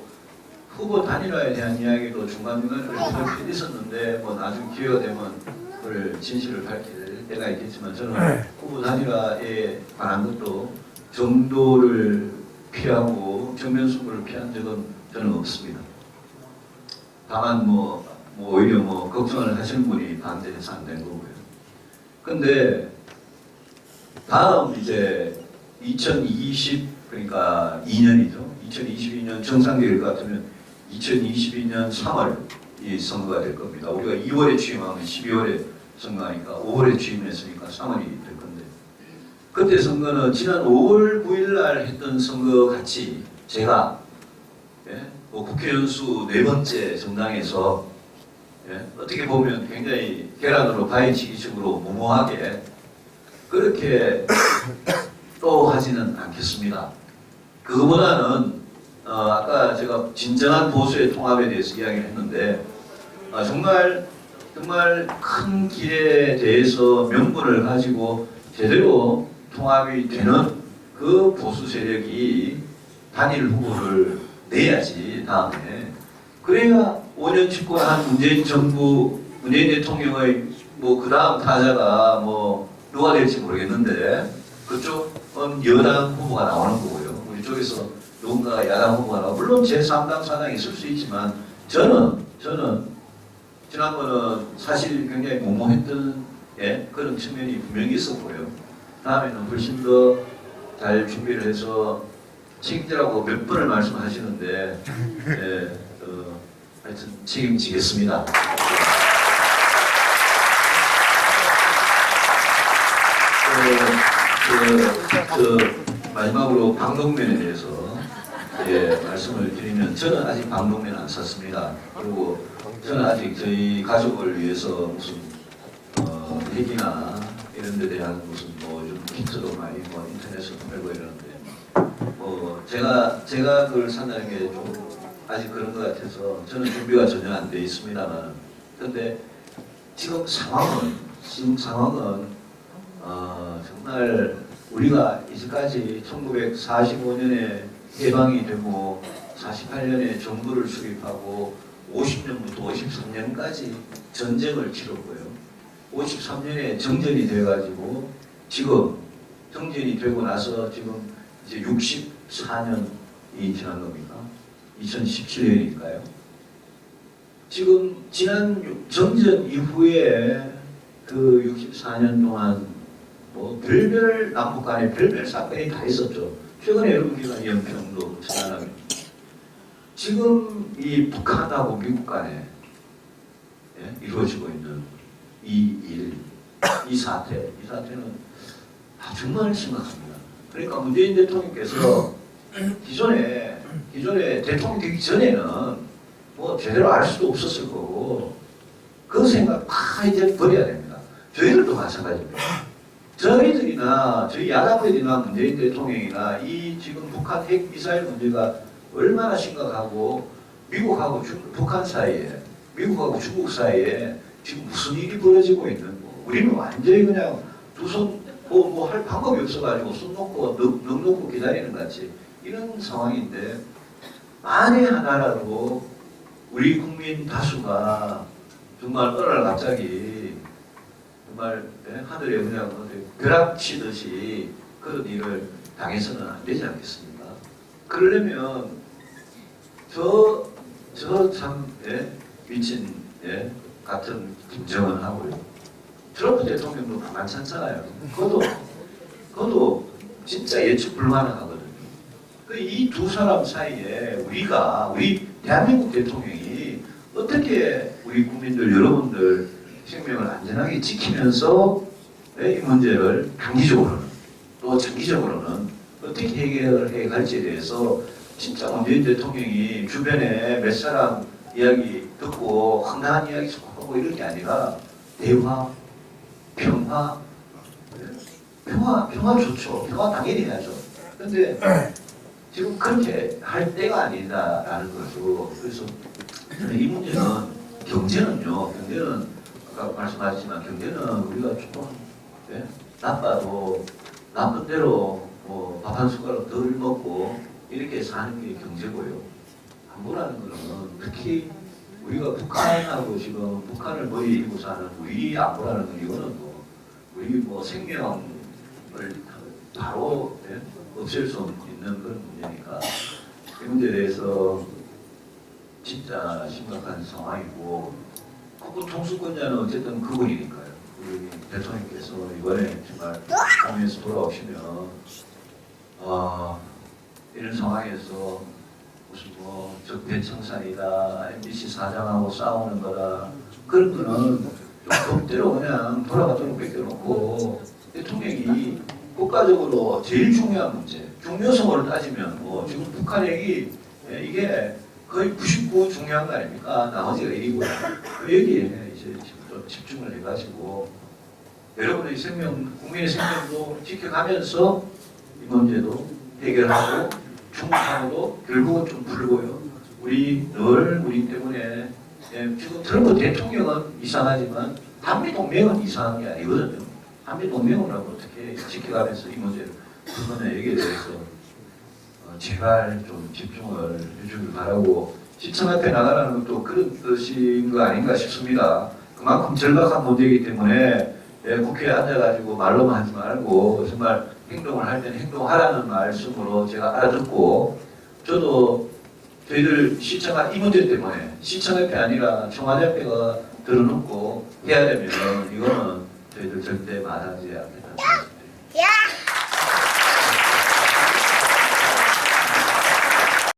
후보 단일화에 대한 이야기도 중간중간에 좀 있었는데 뭐 나중 기회가 되면 그걸 진실을 밝힐 때가 있겠지만 저는 후보 단일화에 관한 것도 정도를 피하고 정면 승부를 피한 적은 저는 없습니다. 다만 오히려 걱정을 하시는 분이 반대해서 안 된 거고요. 근데 다음 이제 2020 그러니까 2년이죠. 2022년 정상적일 것 같으면 2022년 3월 이 선거가 될 겁니다. 우리가 2월에 취임하면 12월에 선거하니까 5월에 취임했으니까 3월이 될 건데 그때 선거는 지난 5월 9일 날 했던 선거 같이 제가 국회 연수 네 번째 정당에서 어떻게 보면 굉장히 계란으로 바위치기식으로 무모하게 그렇게 또 하지는 않겠습니다. 그거보다는 아까 제가 진정한 보수의 통합에 대해서 이야기를 했는데 정말 큰 길에 대해서 명분을 가지고 제대로 통합이 되는 그 보수 세력이 단일 후보를 내야지 다음에 그래야 5년 집권한 문재인 정부, 문재인 대통령의 그 다음 타자가 누가 될지 모르겠는데 그쪽은 여당 후보가 나오는 거고요. 우리 쪽에서 누군가 야당 후보가 나오고 물론 제3당, 4당이 있을 수 있지만 저는 지난번은 사실 굉장히 무모했던 그런 측면이 분명히 있었고요. 다음에는 훨씬 더 잘 준비를 해서 책임지라고 몇 번을 말씀하시는데 하여튼 책임지겠습니다. 마지막으로 방독면에 대해서 말씀을 드리면 저는 아직 방독면 안 샀습니다. 그리고 저는 아직 저희 가족을 위해서 무슨 핵이나 이런 데 대한 무슨 좀 키트도 많이 인터넷에서 팔고 이러는데 제가 그걸 산다는 게 좀 아직 그런 것 같아서 저는 준비가 전혀 안 돼 있습니다만 근데 지금 상황은 정말 우리가 이제까지 1945년에 해방이 되고 48년에 정부를 수립하고 50년부터 53년까지 전쟁을 치렀고요. 53년에 정전이 돼가지고 지금 정전이 되고 나서 지금 이제 64년이 지난 겁니다. 2017년이니까요. 지금 지난 정전 이후에 그 64년 동안 별별 남북 간에 별별 사건이 다 있었죠. 최근에 여러분께서 연평도 천안함 지금 이 북한하고 미국 간에 이루어지고 있는 이 사태는 정말 심각합니다. 그러니까 문재인 대통령께서 기존에 대통령 되기 전에는 제대로 알 수도 없었을 거고 그 생각 다 이제 버려야 됩니다. 저희들도 마찬가지입니다. 저희들이나 저희 야당들이나 문재인 대통령이나 이 지금 북한 핵 미사일 문제가 얼마나 심각하고 미국하고 북한 사이에 미국하고 중국 사이에 지금 무슨 일이 벌어지고 있는 거 우리는 완전히 그냥 두 손 할 방법이 없어가지고 손 놓고 넋 놓고 기다리는 것 같이 이런 상황인데 만에 하나라도 우리 국민 다수가 정말 어느 날 갑자기 정말 하늘에 그냥 벼락치듯이 그런 일을 당해서는 안 되지 않겠습니까? 그러려면 저 참 미친 같은 김정은 하고요. 트럼프 대통령도 만만치 않잖아요. 그것도 진짜 예측 불가능하거든요. 이 두 사람 사이에 우리 대한민국 대통령이 어떻게 우리 국민들 여러분들 생명을 안전하게 지키면서 이 문제를 단기적으로는 또 장기적으로는 어떻게 해결해 갈지에 대해서 진짜 문재인 대통령이 주변에 몇 사람 이야기 듣고 황당한 이야기 하고 이런 게 아니라 대화, 평화 좋죠. 평화 당연히 해야죠. 근데 지금 그렇게 할 때가 아니다라는 거죠. 그래서 저는 이 문제는 경제는 아까 말씀하셨지만 경제는 우리가 조금 나빠도 나쁜 대로 뭐 밥 한 숟가락 덜 먹고 이렇게 사는 게 경제고요. 안보라는 거는 특히 우리가 북한하고 지금 북한을 머리에 이고 사는 우리 안보라는 건 이거는 뭐 우리 뭐 생명을 바로 없앨 수 있는 그런 문제니까 이 문제에 대해서 진짜 심각한 상황이고 국군 통수권자는 어쨌든 그분이니까요. 우리 대통령께서 이번에 정말 하면서 돌아오시면 이런 상황에서 무슨 뭐 적폐청산이다, MBC 사장하고 싸우는 거다 그런 거는 좀 법대로 그냥 돌아가도록 맡겨놓고 대통령이 국가적으로 제일 중요한 문제, 중요성으로 따지면 뭐 지금 북한 얘기 이게 거의 99 중요한 거 아닙니까? 나머지가 1이고요. 그 얘기에 이제 좀 집중을 해가지고 여러분의 생명, 국민의 생명도 지켜가면서 이 문제도 해결하고 중국하고도 결국은 좀 풀고요. 우리 때문에 지금 트럼프 대통령은 이상하지만 한미동맹은 이상한 게 아니거든요. 한미동맹을 어떻게 지켜가면서 이 문제를 그거는 얘기에 대해서 제발 좀 집중을 해주길 바라고 시청 앞에 나가라는 것도 그런 뜻인 거 아닌가 싶습니다. 그만큼 절박한 문제이기 때문에 국회에 앉아가지고 말로만 하지 말고 정말 행동을 할 때는 행동하라는 말씀으로 제가 알아듣고 저도 저희들 시청 앞 이 문제 때문에 시청 앞이 아니라 청와대 앞에가 들어놓고 해야 되면 이거는 저희들 절대 말하지 않겠다.